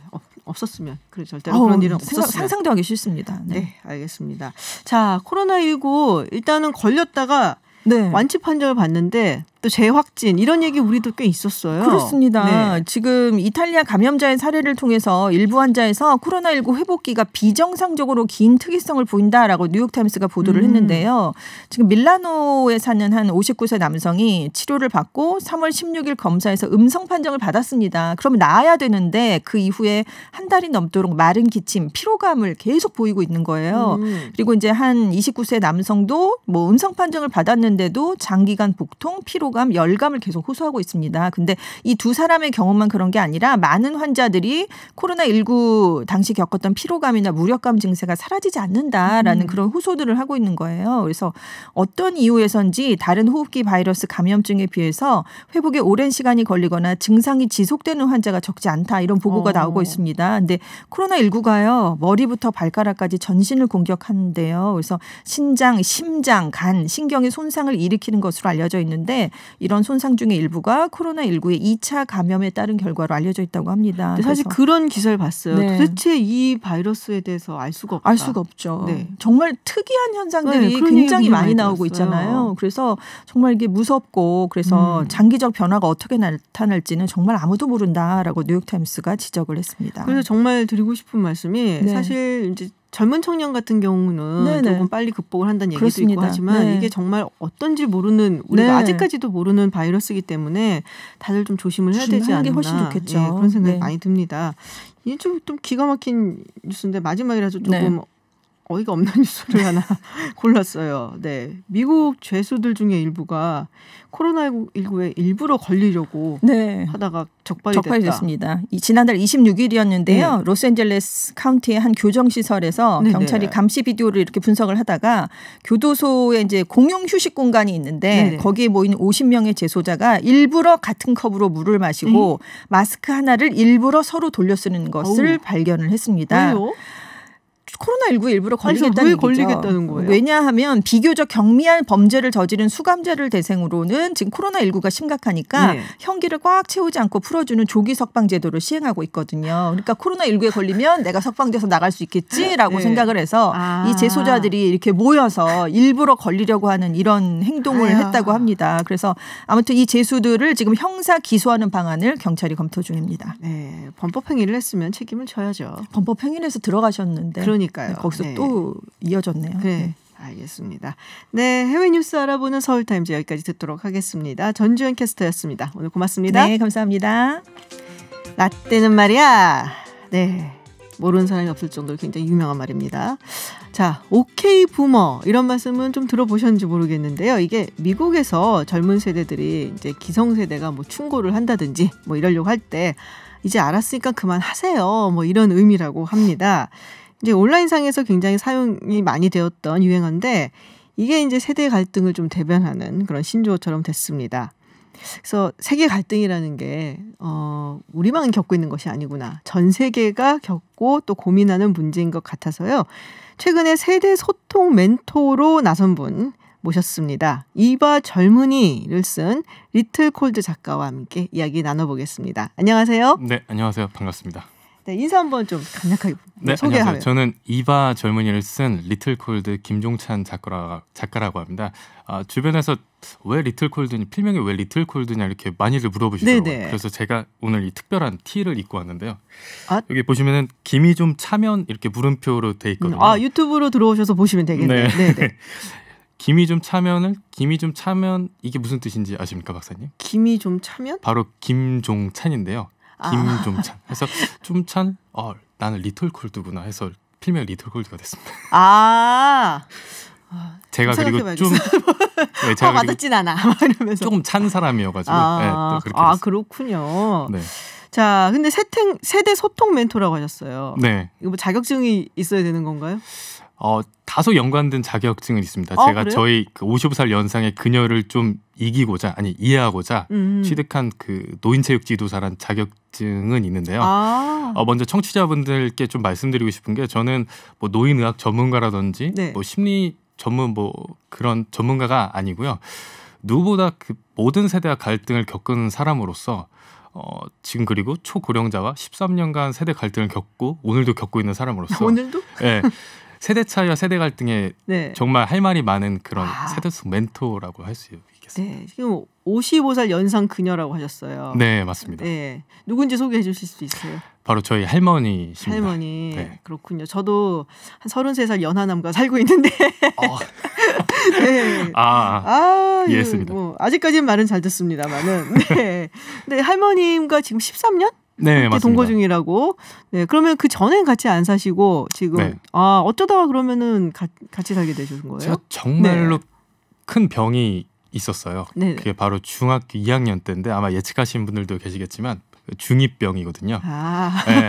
없었으면 그래 절대로 그런 일은 없었으면. 상상도 하기 싫습니다. 네, 알겠습니다. 자, 코로나19 일단은 걸렸다가 네. 완치 판정을 받는데 또 재확진 이런 얘기 우리도 꽤 있었어요. 그렇습니다. 네. 지금 이탈리아 감염자의 사례를 통해서 일부 환자에서 코로나19 회복기가 비정상적으로 긴 특이성을 보인다라고 뉴욕타임스가 보도를 했는데요. 지금 밀라노에 사는 한 59세 남성이 치료를 받고 3월 16일 검사에서 음성 판정을 받았습니다. 그러면 나아야 되는데 그 이후에 한 달이 넘도록 마른 기침, 피로감을 계속 보이고 있는 거예요. 그리고 이제 한 29세 남성도 뭐 음성 판정을 받았는데도 장기간 복통, 피로감, 열감을 계속 호소하고 있습니다. 근데 이 두 사람의 경우만 그런 게 아니라 많은 환자들이 코로나19 당시 겪었던 피로감이나 무력감 증세가 사라지지 않는다라는 그런 호소들을 하고 있는 거예요. 그래서 어떤 이유에선지 다른 호흡기 바이러스 감염증에 비해서 회복에 오랜 시간이 걸리거나 증상이 지속되는 환자가 적지 않다 이런 보고가 나오고 있습니다. 근데 코로나19가요. 머리부터 발가락까지 전신을 공격하는데요. 그래서 신장, 심장, 간, 신경의 손상을 일으키는 것으로 알려져 있는데 이런 손상 중의 일부가 코로나19의 2차 감염에 따른 결과로 알려져 있다고 합니다. 근데 사실 그런 기사를 봤어요. 네. 도대체 이 바이러스에 대해서 알 수가 없다. 알 수가 없죠. 네. 정말 특이한 현상들이 네, 그런 굉장히 얘기를 많이 많이 나오고 들었어요. 있잖아요. 그래서 정말 이게 무섭고 그래서 장기적 변화가 어떻게 나타날지는 정말 아무도 모른다라고 뉴욕타임스가 지적을 했습니다. 그래서 정말 드리고 싶은 말씀이 네. 사실 이제 젊은 청년 같은 경우는 네네. 조금 빨리 극복을 한다는 얘기도 그렇습니다. 있고 하지만 네. 이게 정말 어떤지 모르는 우리가 네. 아직까지도 모르는 바이러스이기 때문에 다들 좀 조심을 해야 되지 조심하는 게 않나. 훨씬 좋겠죠. 예, 그런 생각이 네. 많이 듭니다. 이게 좀 기가 막힌 뉴스인데 마지막이라서 조금 네. 어이가 없는 뉴스를 하나 골랐어요. 네, 미국 죄수들 중에 일부가 코로나19에 일부러 걸리려고 네. 하다가 적발이 됐습니다. 지난달 26일이었는데요. 네. 로스앤젤레스 카운티의 한 교정시설에서 네네. 경찰이 감시 비디오를 이렇게 분석을 하다가 교도소에 이제 공용 휴식 공간이 있는데 네네. 거기에 모인 50명의 재소자가 일부러 같은 컵으로 물을 마시고 마스크 하나를 일부러 서로 돌려 쓰는 것을 어우. 발견을 했습니다. 왜요? 코로나19에 일부러 아니, 걸리겠다는 왜 얘기죠. 걸리겠다는 거예요? 왜냐하면 비교적 경미한 범죄를 저지른 수감자를 대상으로는 지금 코로나19가 심각하니까 네. 형기를 꽉 채우지 않고 풀어주는 조기 석방 제도를 시행하고 있거든요. 그러니까 코로나19에 걸리면 내가 석방돼서 나갈 수 있겠지라고 네. 생각을 해서 아. 이 재소자들이 이렇게 모여서 일부러 걸리려고 하는 이런 행동을 아야. 했다고 합니다. 그래서 아무튼 이 재수들을 지금 형사 기소하는 방안을 경찰이 검토 중입니다. 네, 범법 행위를 했으면 책임을 져야죠. 범법 행위에서 들어가셨는데 그러니까요. 네, 거기서 네. 또 이어졌네요. 네, 알겠습니다. 네, 해외 뉴스 알아보는 서울타임즈 여기까지 듣도록 하겠습니다. 전주현 캐스터였습니다. 오늘 고맙습니다. 네, 감사합니다. 라떼는 말이야. 네, 모르는 사람이 없을 정도로 굉장히 유명한 말입니다. 자, 오케이 부머 이런 말씀은 좀 들어보셨는지 모르겠는데요. 이게 미국에서 젊은 세대들이 이제 기성세대가 뭐 충고를 한다든지 뭐 이러려고 할 때 이제 알았으니까 그만하세요. 뭐 이런 의미라고 합니다. 이제 온라인상에서 굉장히 사용이 많이 되었던 유행어인데 이게 이제 세대 갈등을 좀 대변하는 그런 신조어처럼 됐습니다. 그래서 세계 갈등이라는 게 우리만 겪고 있는 것이 아니구나. 전 세계가 겪고 또 고민하는 문제인 것 같아서요. 최근에 세대 소통 멘토로 나선 분 모셨습니다. 이봐 젊은이를 쓴 리틀 콜드 작가와 함께 이야기 나눠보겠습니다. 안녕하세요. 네, 안녕하세요. 반갑습니다. 네, 인사 한번 좀 간략하게 네, 소개하면. 안녕하세요. 저는 이바 젊은이를 쓴 리틀 콜드 김종찬 작가라고 합니다. 주변에서 왜 리틀 콜드니 필명이 왜 리틀 콜드냐 이렇게 많이들 물어보시더라고요. 네네. 그래서 제가 오늘 이 특별한 티를 입고 왔는데요. 아. 여기 보시면은 김이 좀 차면 이렇게 물음표로 돼 있거든요. 유튜브로 들어오셔서 보시면 되겠네요. 네. 네. 김이 좀 차면 이게 무슨 뜻인지 아십니까, 박사님? 김이 좀 차면? 바로 김종찬인데요. 김종찬. 해서 좀찬 나는 리틀 콜드구나 해서 필명 리틀 콜드가 됐습니다. 제가 그리고 좀 네, 제가 받았진 않아. 이러면서. 조금 찬 사람이어가지고 네, 또 그렇게 됐어요. 그렇군요. 네. 자, 근데 세대 소통 멘토라고 하셨어요. 네. 이거 뭐 자격증이 있어야 되는 건가요? 다소 연관된 자격증은 있습니다. 제가 그래요? 저희 그 55살 연상의 그녀를 좀 이해하고자 취득한 그 노인체육 지도사란 자격증은 있는데요. 먼저 청취자분들께 좀 말씀드리고 싶은 게 저는 뭐 노인의학 전문가라든지 네. 뭐 심리 전문 뭐 그런 전문가가 아니고요. 누구보다 그 모든 세대와 갈등을 겪은 사람으로서 지금 그리고 초고령자와 13년간 세대 갈등을 겪고 오늘도 겪고 있는 사람으로서 오늘도? 네, 세대 차이와 세대 갈등에 네. 정말 할 말이 많은 그런 세대속 멘토라고 할 수 있겠습니다. 네. 지금 55살 연상 그녀라고 하셨어요. 네, 맞습니다. 네. 누군지 소개해 주실 수 있어요? 바로 저희 할머니십니다. 할머니. 네. 그렇군요. 저도 한 33살 연하남과 살고 있는데. 네. 이해했습니다. 뭐 아직까지는 말은 잘 듣습니다만은. 네. 근데 할머님과 지금 13년? 네, 맞습니다. 동거 중이라고. 네, 그러면 그 전엔 같이 안 사시고 지금 네. 어쩌다가 그러면은 같이 살게 되신 거예요? 제가 정말로 큰 병이 있었어요. 네네. 그게 바로 중학교 2학년 때인데 아마 예측하시는 분들도 계시겠지만 중2병이거든요. 네,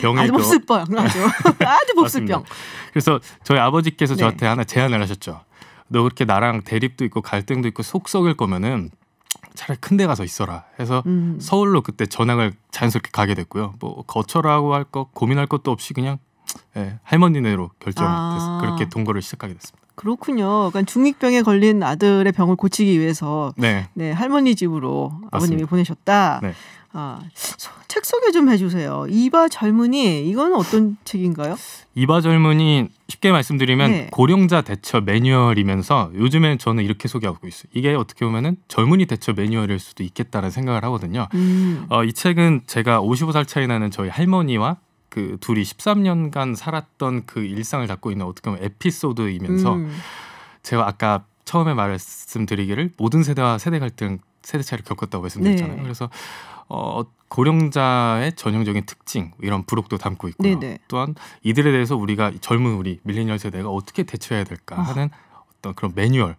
병이 아주 몹쓸병, 아주 몹쓸병. 그래서 저희 아버지께서 네. 저한테 하나 제안을 하셨죠. 너 그렇게 나랑 대립도 있고 갈등도 있고 속 썩일 거면은 차라리 큰 데 가서 있어라 해서 서울로 그때 전학을 자연스럽게 가게 됐고요. 뭐 거처라고 할 것 고민할 것도 없이 그냥 할머니네로 결정돼서 그렇게 동거를 시작하게 됐습니다. 그렇군요. 그러니까 중이병에 걸린 아들의 병을 고치기 위해서 네, 네, 할머니 집으로 아버님이 맞습니다. 보내셨다. 네. 책 소개 좀 해주세요. 이봐 젊은이 이건 어떤 책인가요? 이봐 젊은이 쉽게 말씀드리면 네. 고령자 대처 매뉴얼이면서 요즘엔 저는 이렇게 소개하고 있어요. 이게 어떻게 보면은 젊은이 대처 매뉴얼일 수도 있겠다는 생각을 하거든요. 이 책은 제가 55살 차이 나는 저희 할머니와 그 둘이 13년간 살았던 그 일상을 담고 있는 어떻게 보면 에피소드이면서 제가 아까 처음에 말씀드리기를 모든 세대와 세대 갈등, 세대 차이를 겪었다고 말씀드렸잖아요. 네. 그래서 고령자의 전형적인 특징 이런 부록도 담고 있고요. 네네. 또한 이들에 대해서 우리가 젊은 우리 밀레니얼 세대가 어떻게 대처해야 될까 하는 어떤 그런 매뉴얼.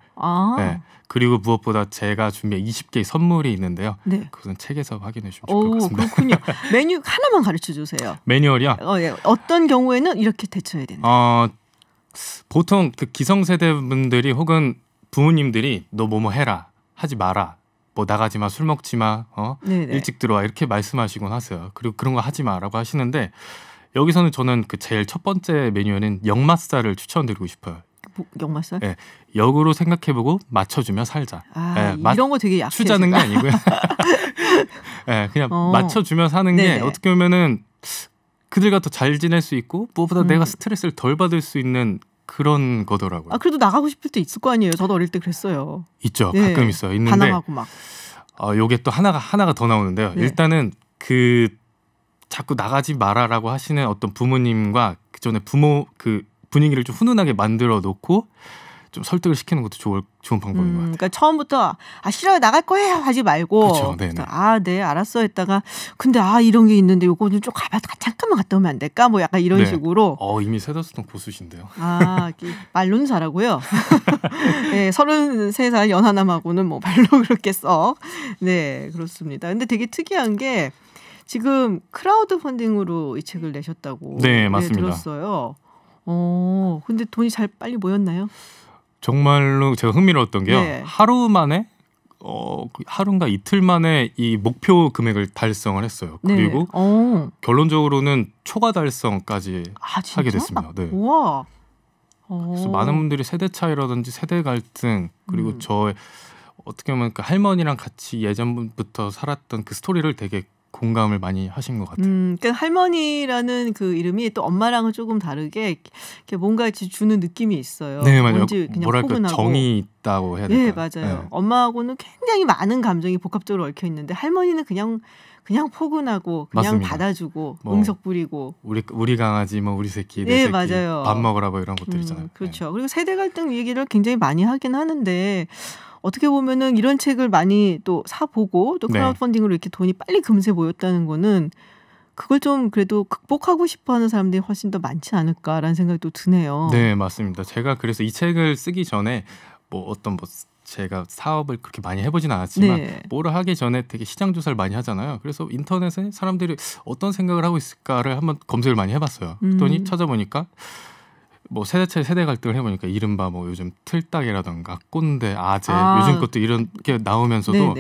네. 그리고 무엇보다 제가 준비한 20개의 선물이 있는데요. 네. 그것은 책에서 확인해 주시면 좋을 것 같습니다. 그렇군요. 메뉴 하나만 가르쳐 주세요. 매뉴얼이요? 예. 어떤 경우에는 이렇게 대처해야 되는. 보통 그 기성세대 분들이 혹은 부모님들이 너 뭐뭐 해라 하지 마라. 뭐 나가지 마, 술 먹지 마, 일찍 들어와 이렇게 말씀하시곤 하세요. 그리고 그런 거 하지 마라고 하시는데 여기서는 저는 그 제일 첫 번째 메뉴에는 역마살을 추천드리고 싶어요. 역마살? 네, 역으로 생각해보고 맞춰주며 살자. 네, 이런 거 되게 약해. 추자는 게 아니고요. 네, 그냥 맞춰주며 사는 게 어떻게 보면은 그들과 더 잘 지낼 수 있고 무엇보다 내가 스트레스를 덜 받을 수 있는 그런 거더라고요. 그래도 나가고 싶을 때 있을 거 아니에요. 저도 어릴 때 그랬어요. 있죠. 네. 가끔 있어요. 있는데 반항하고 막. 요게 또 하나가 더 나오는데요. 네. 일단은 그 자꾸 나가지 마라라고 하시는 어떤 부모님과 그전에 부모 그 분위기를 좀 훈훈하게 만들어 놓고 좀 설득을 시키는 것도 좋은 방법인 것 같아요. 그러니까 처음부터 싫어요 나갈 거예요 하지 말고 그렇죠. 네네. 네 알았어 했다가 근데 이런 게 있는데 요거는 좀 잠깐만 갔다 오면 안 될까? 뭐 약간 이런 식으로. 이미 세더스톤 고수신데요. 말로는 잘하고요. 네, 33살 연하남하고는 뭐 말로 그렇게 써. 네 그렇습니다. 근데 되게 특이한 게 지금 크라우드 펀딩으로 이 책을 내셨다고 네, 맞습니다. 들었어요. 근데 돈이 빨리 모였나요? 정말로 제가 흥미로웠던 게요. 네. 하루 만에 하루인가 이틀 만에 이 목표 금액을 달성을 했어요. 네. 그리고 결론적으로는 초과 달성까지 하게 됐습니다. 네. 우와. 그래서 많은 분들이 세대 차이라든지 세대 갈등 그리고 저의 어떻게 보면 그 할머니랑 같이 예전부터 살았던 그 스토리를 되게 공감을 많이 하신 것 같아요. 그러니까 할머니라는 그 이름이 또 엄마랑은 조금 다르게 이렇게 뭔가 주는 느낌이 있어요. 네, 맞아요. 그냥 뭐랄까 포근하고. 정이 있다고 해야 될까요? 네, 맞아요. 네. 엄마하고는 굉장히 많은 감정이 복합적으로 얽혀 있는데 할머니는 그냥 포근하고 그냥 맞습니다. 받아주고 뭐, 응석 부리고 우리 강아지 뭐 우리 새끼 내 네, 새끼 맞아요. 밥 먹으라 뭐 이런 것들 있잖아요. 그렇죠. 그리고 세대 갈등 얘기를 굉장히 많이 하긴 하는데 어떻게 보면은 이런 책을 많이 또 사보고 또 크라우드 펀딩으로 이렇게 돈이 빨리 금세 모였다는 거는 그걸 좀 그래도 극복하고 싶어하는 사람들이 훨씬 더 많지 않을까라는 생각이 또 드네요. 네, 맞습니다. 제가 그래서 이 책을 쓰기 전에 제가 사업을 그렇게 많이 해보진 않았지만 뭐를 하기 전에 되게 시장 조사를 많이 하잖아요. 그래서 인터넷에 사람들이 어떤 생각을 하고 있을까를 한번 검색을 많이 해봤어요. 그랬더니 찾아보니까 뭐 세대 차이 세대 갈등을 해보니까 이른바 뭐 요즘 틀딱이라던가 꼰대 아재 요즘 것도 이렇게 나오면서도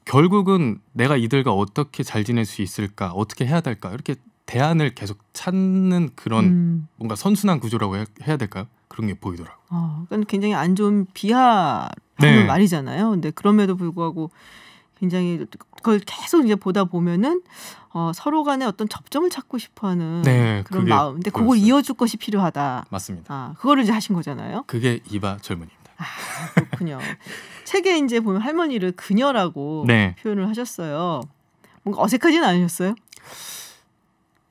결국은 내가 이들과 어떻게 잘 지낼 수 있을까 어떻게 해야 될까 이렇게 대안을 계속 찾는 그런 뭔가 선순환 구조라고 해야 될까요? 그런 게 보이더라고요. 그러니까 굉장히 안 좋은 비하하는 말이잖아요. 근데 그럼에도 불구하고 굉장히 그걸 계속 이제 보다 보면은 서로 간에 어떤 접점을 찾고 싶어하는 그런 마음. 근데 그걸 이어줄 것이 필요하다. 맞습니다. 그거를 이제 하신 거잖아요. 그게 이봐 젊은이입니다. 그렇군요. 책에 이제 보면 할머니를 그녀라고 표현을 하셨어요. 뭔가 어색하진 않으셨어요?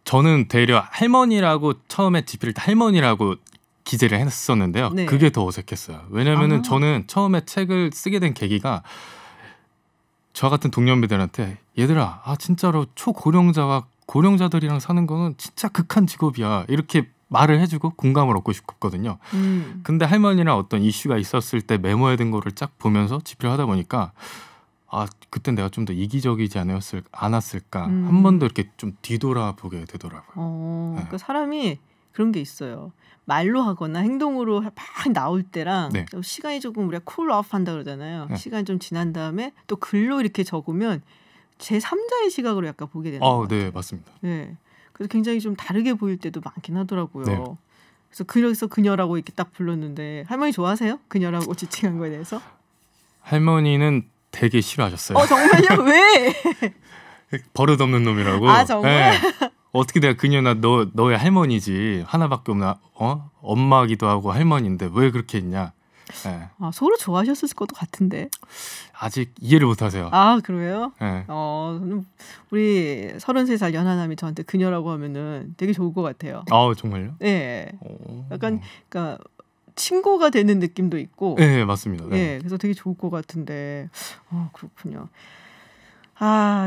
저는 되려 할머니라고 처음에 집필 때 할머니라고 기재를 했었는데요. 그게 더 어색했어요. 왜냐면은 저는 처음에 책을 쓰게 된 계기가 저 같은 동년배들한테 얘들아 진짜로 초고령자와 고령자들이랑 사는 거는 진짜 극한 직업이야 이렇게 말을 해주고 공감을 얻고 싶었거든요. 근데 할머니랑 어떤 이슈가 있었을 때 메모해둔 거를 쫙 보면서 집필을 하다 보니까 그땐 내가 좀 더 이기적이지 않았을까 한 번 더 이렇게 좀 뒤돌아보게 되더라고요. 그러니까 사람이 그런 게 있어요. 말로 하거나 행동으로 막 나올 때랑 시간이 조금 우리가 쿨오프 한다 그러잖아요. 시간이 좀 지난 다음에 또 글로 이렇게 적으면 제3자의 시각으로 약간 보게 되는 것 같아요. 네, 맞습니다. 네. 그래서 굉장히 좀 다르게 보일 때도 많긴 하더라고요. 그래서 그녀라고 이렇게 딱 불렀는데 할머니 좋아하세요? 그녀라고 지칭한 거에 대해서? 할머니는 되게 싫어하셨어요. 정말요? 왜? 버릇없는 놈이라고. 아 정말? 네. 어떻게 내가 그녀나 너의 할머니지 하나밖에 없나? 엄마기도 하고 할머니인데 왜 그렇게 했냐? 네. 서로 좋아하셨을 것도 같은데. 아직 이해를 못하세요. 그래요? 네. 우리 33살 연하남이 저한테 그녀라고 하면은 되게 좋을 것 같아요. 정말요? 네. 약간 그러니까 친구가 되는 느낌도 있고. 네, 맞습니다. 네. 네, 그래서 되게 좋을 것 같은데. 그렇군요.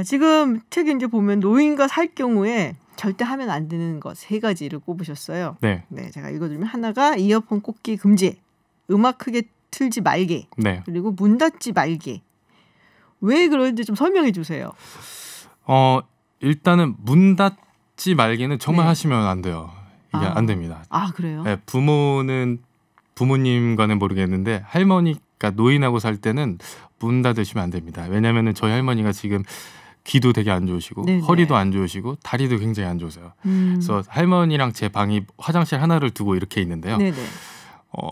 지금 책에 이제 보면 노인과 살 경우에 절대 하면 안 되는 것 3가지를 꼽으셨어요. 네. 네, 제가 읽어드리면 하나가 이어폰 꽂기 금지, 음악 크게 틀지 말기, 네. 그리고 문 닫지 말기. 왜 그런지 좀 설명해 주세요. 일단은 문 닫지 말기는 정말 네. 하시면 안 돼요. 이게 안 됩니다. 그래요? 네, 부모님과는 모르겠는데 할머니가 노인하고 살 때는 문 닫으시면 안 됩니다. 왜냐하면 저희 할머니가 지금 귀도 되게 안 좋으시고 네네. 허리도 안 좋으시고 다리도 굉장히 안 좋으세요. 그래서 할머니랑 제 방이 화장실 하나를 두고 이렇게 있는데요. 네네.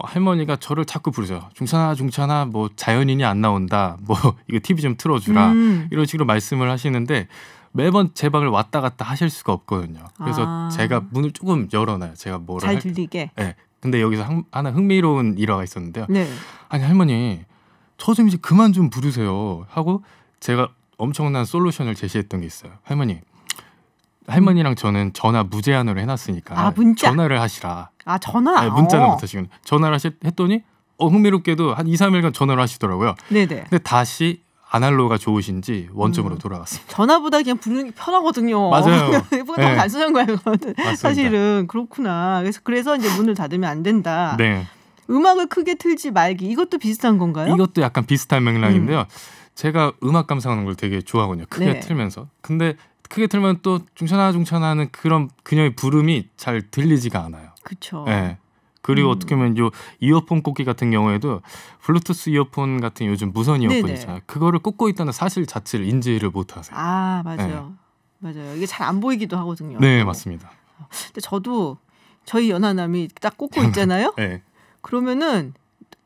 할머니가 저를 자꾸 부르세요. 중찬아 뭐 자연인이 안 나온다. 뭐 이거 TV 좀 틀어주라. 이런 식으로 말씀을 하시는데 매번 제 방을 왔다 갔다 하실 수가 없거든요. 그래서 제가 문을 조금 열어놔요. 제가 뭐를 잘 들리게. 네. 근데 여기서 하나 흥미로운 일화가 있었는데요. 네. 아니 할머니 저 좀 이제 그만 좀 부르세요 하고 제가 엄청난 솔루션을 제시했던 게 있어요. 할머니랑 저는 전화 무제한으로 해놨으니까 문자? 전화를 하시라. 전화? 네, 문자는 못하시고 전화를 했더니 흥미롭게도 한 2-3일간 전화를 하시더라고요. 네네. 근데 다시 아날로그가 좋으신지 원점으로 돌아갔습니다. 전화보다 그냥 부르는 게 편하거든요. 맞아요. 더 단순한 거예요. 맞습니다. 사실은 그렇구나. 그래서 이제 문을 닫으면 안 된다. 네. 음악을 크게 틀지 말기. 이것도 비슷한 건가요? 이것도 약간 비슷한 맥락인데요. 제가 음악 감상하는 걸 되게 좋아하거든요. 크게 네. 틀면서. 근데 크게 틀면 또 중찬아는 그런 그녀의 부름이 잘 들리지가 않아요. 그렇죠. 네. 그리고 어떻게 보면 요 이어폰 꽂기 같은 경우에도 블루투스 이어폰 같은 요즘 무선 이어폰 네네. 있잖아요. 그거를 꽂고 있다는 사실 자체를 인지를 못하세요. 맞아요. 맞아요. 이게 잘 안 보이기도 하거든요. 네, 맞습니다. 근데 저도 저희 연하남이 딱 꽂고 있잖아요. 네. 그러면은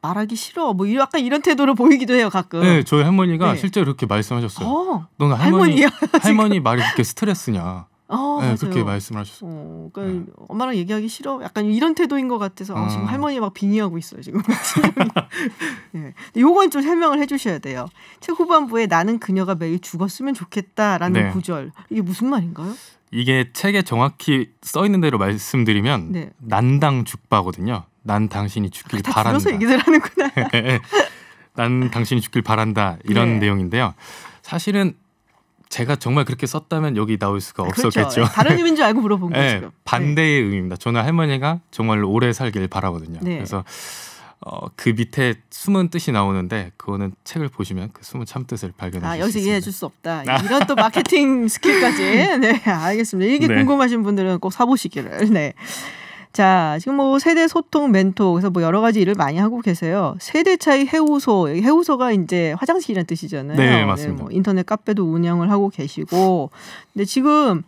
말하기 싫어. 뭐 약간 이런 태도로 보이기도 해요, 가끔. 네, 저희 할머니가 네. 실제로 그렇게 말씀하셨어요. 너는 할머니야, 할머니 말이 그렇게 스트레스냐? 네, 맞아요. 그렇게 말씀하셨어요. 그러니까 엄마랑 얘기하기 싫어. 약간 이런 태도인 것 같아서 지금 할머니 막 빙의하고 있어요 지금. 네. 요건 좀 설명을 해주셔야 돼요. 책 후반부에 나는 그녀가 매일 죽었으면 좋겠다라는 네. 구절. 이게 무슨 말인가요? 이게 책에 정확히 써 있는 대로 말씀드리면 네. 난당 죽바거든요. 난 당신이 죽길 다 바란다. 줄여서 얘기를 하는구나. 난 당신이 죽길 바란다. 이런 네. 내용인데요. 사실은 제가 정말 그렇게 썼다면 여기 나올 수가 없었겠죠. 그렇죠. 다른 의미인 줄 알고 물어본 거죠. 네, 반대의 의미입니다. 저는 할머니가 정말 오래 살길 바라거든요. 네. 그래서 그 밑에 숨은 뜻이 나오는데 그거는 책을 보시면 그 숨은 참뜻을 발견하실 수 여기서 있습니다. 이해해 줄 수 없다. 이런 또 마케팅 스킬까지. 네, 알겠습니다. 이게 네. 궁금하신 분들은 꼭 사보시기를. 네. 자, 지금 뭐 세대 소통 멘토 그래서 뭐 여러 가지 일을 많이 하고 계세요. 세대 차이 해우소, 해우소가 이제 화장실이라는 뜻이잖아요. 네, 맞습니다. 뭐 인터넷 카페도 운영을 하고 계시고, 근데 지금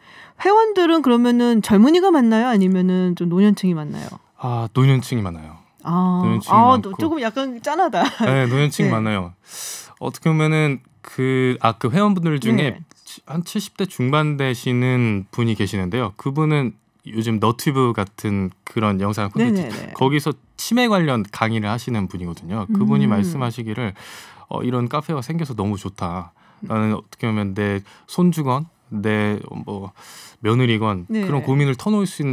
회원들은 그러면은 젊은이가 많나요? 아니면은 좀 노년층이 많나요? 노년층이 많아요. 노년층이 많고. 조금 약간 짠하다. 네, 노년층이 네. 많아요. 어떻게 보면은 그 회원분들 중에 네. 한 70대 중반 되시는 분이 계시는데요. 그분은 요즘 너튜브 같은 그런 영상 콘텐츠 네네네. 거기서 치매 관련 강의를 하시는 분이거든요. 그분이 말씀하시기를 이런 카페가 생겨서 너무 좋다. 나는 어떻게 보면 내 손주건 내 뭐 며느리건 네. 그런 고민을 터놓을 수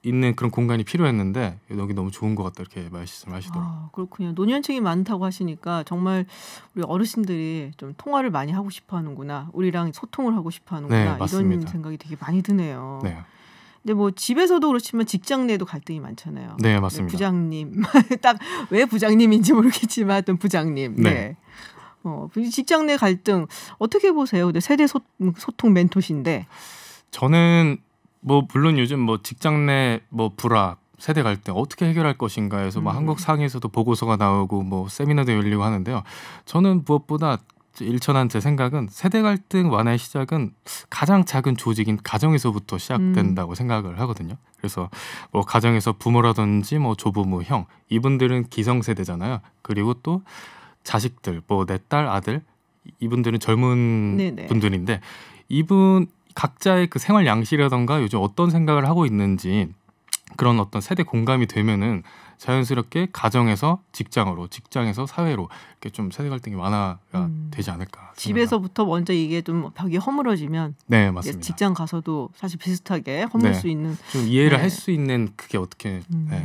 있는 그런 공간이 필요했는데 여기 너무 좋은 것 같다 이렇게 말씀하시더라고요. 그렇군요. 노년층이 많다고 하시니까 정말 우리 어르신들이 좀 통화를 많이 하고 싶어하는구나. 우리랑 소통을 하고 싶어하는구나. 네, 이런 맞습니다. 생각이 되게 많이 드네요. 네, 근데 뭐 집에서도 그렇지만 직장 내에도 갈등이 많잖아요. 네 맞습니다. 부장님 딱 왜 부장님인지 모르겠지만 하여튼 부장님. 네. 직장 내 갈등 어떻게 보세요? 근데 세대 소통 멘토신데. 저는 뭐 물론 요즘 뭐 직장 내 뭐 불합 세대 갈등 어떻게 해결할 것인가 해서 뭐 한국 상에서도 보고서가 나오고 뭐 세미나도 열리고 하는데요. 저는 무엇보다 일천한 제 생각은 세대 갈등 완화의 시작은 가장 작은 조직인 가정에서부터 시작된다고 생각을 하거든요. 그래서 뭐 가정에서 부모라든지 뭐 조부모, 형 이분들은 기성세대잖아요. 그리고 또 자식들, 뭐 내 딸, 아들 이분들은 젊은 네네. 분들인데 이분 각자의 그 생활 양식이라던가 요즘 어떤 생각을 하고 있는지 그런 어떤 세대 공감이 되면은 자연스럽게 가정에서 직장으로, 직장에서 사회로 이렇게 좀 세대 갈등이 완화가 되지 않을까. 집에서부터 먼저 이게 좀 벽이 허물어지면 네, 맞습니다. 직장 가서도 사실 비슷하게 허물 네. 수 있는 좀 이해를 네. 할 수 있는 그게 어떻게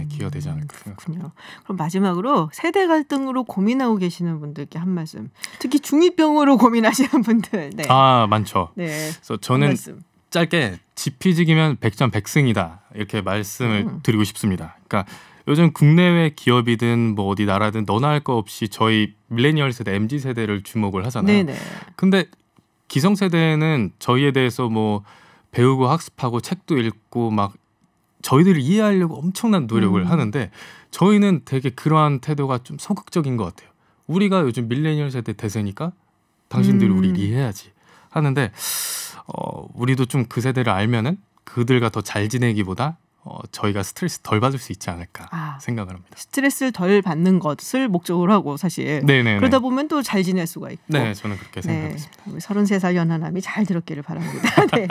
기여가 되지 않을까 생각합니다. 그렇군요. 그럼 마지막으로 세대 갈등으로 고민하고 계시는 분들께 한 말씀. 특히 중2병으로 고민하시는 분들. 네. 아, 많죠. 네. 그래서 저는 한 말씀. 짧게 지피지기면 백전백승이다 이렇게 말씀을 드리고 싶습니다. 그러니까 요즘 국내외 기업이든 뭐 어디 나라든 너나 할 거 없이 저희 밀레니얼 세대, MZ 세대를 주목을 하잖아요. 네네. 근데 기성 세대는 저희에 대해서 뭐 배우고 학습하고 책도 읽고 막 저희들을 이해하려고 엄청난 노력을 하는데 저희는 되게 그러한 태도가 좀 소극적인 것 같아요. 우리가 요즘 밀레니얼 세대 대세니까 당신들이 우리를 이해해야지 하는데 우리도 좀 그 세대를 알면은 그들과 더 잘 지내기보다 저희가 스트레스 덜 받을 수 있지 않을까 생각을 합니다. 스트레스를 덜 받는 것을 목적으로 하고 사실 네네네. 그러다 보면 또 잘 지낼 수가 있고. 네, 저는 그렇게 생각하고 있습니다. 우리 33살 연하남이 잘 들었기를 바랍니다. 네.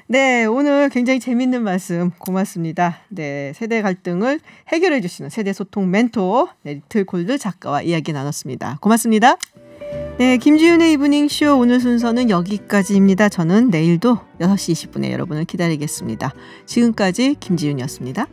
네, 오늘 굉장히 재밌는 말씀 고맙습니다. 네, 세대 갈등을 해결해 주시는 세대 소통 멘토 리틀 골드 작가와 이야기 나눴습니다. 고맙습니다. 네, 김지윤의 이브닝 쇼 오늘 순서는 여기까지입니다. 저는 내일도 6시 20분에 여러분을 기다리겠습니다. 지금까지 김지윤이었습니다.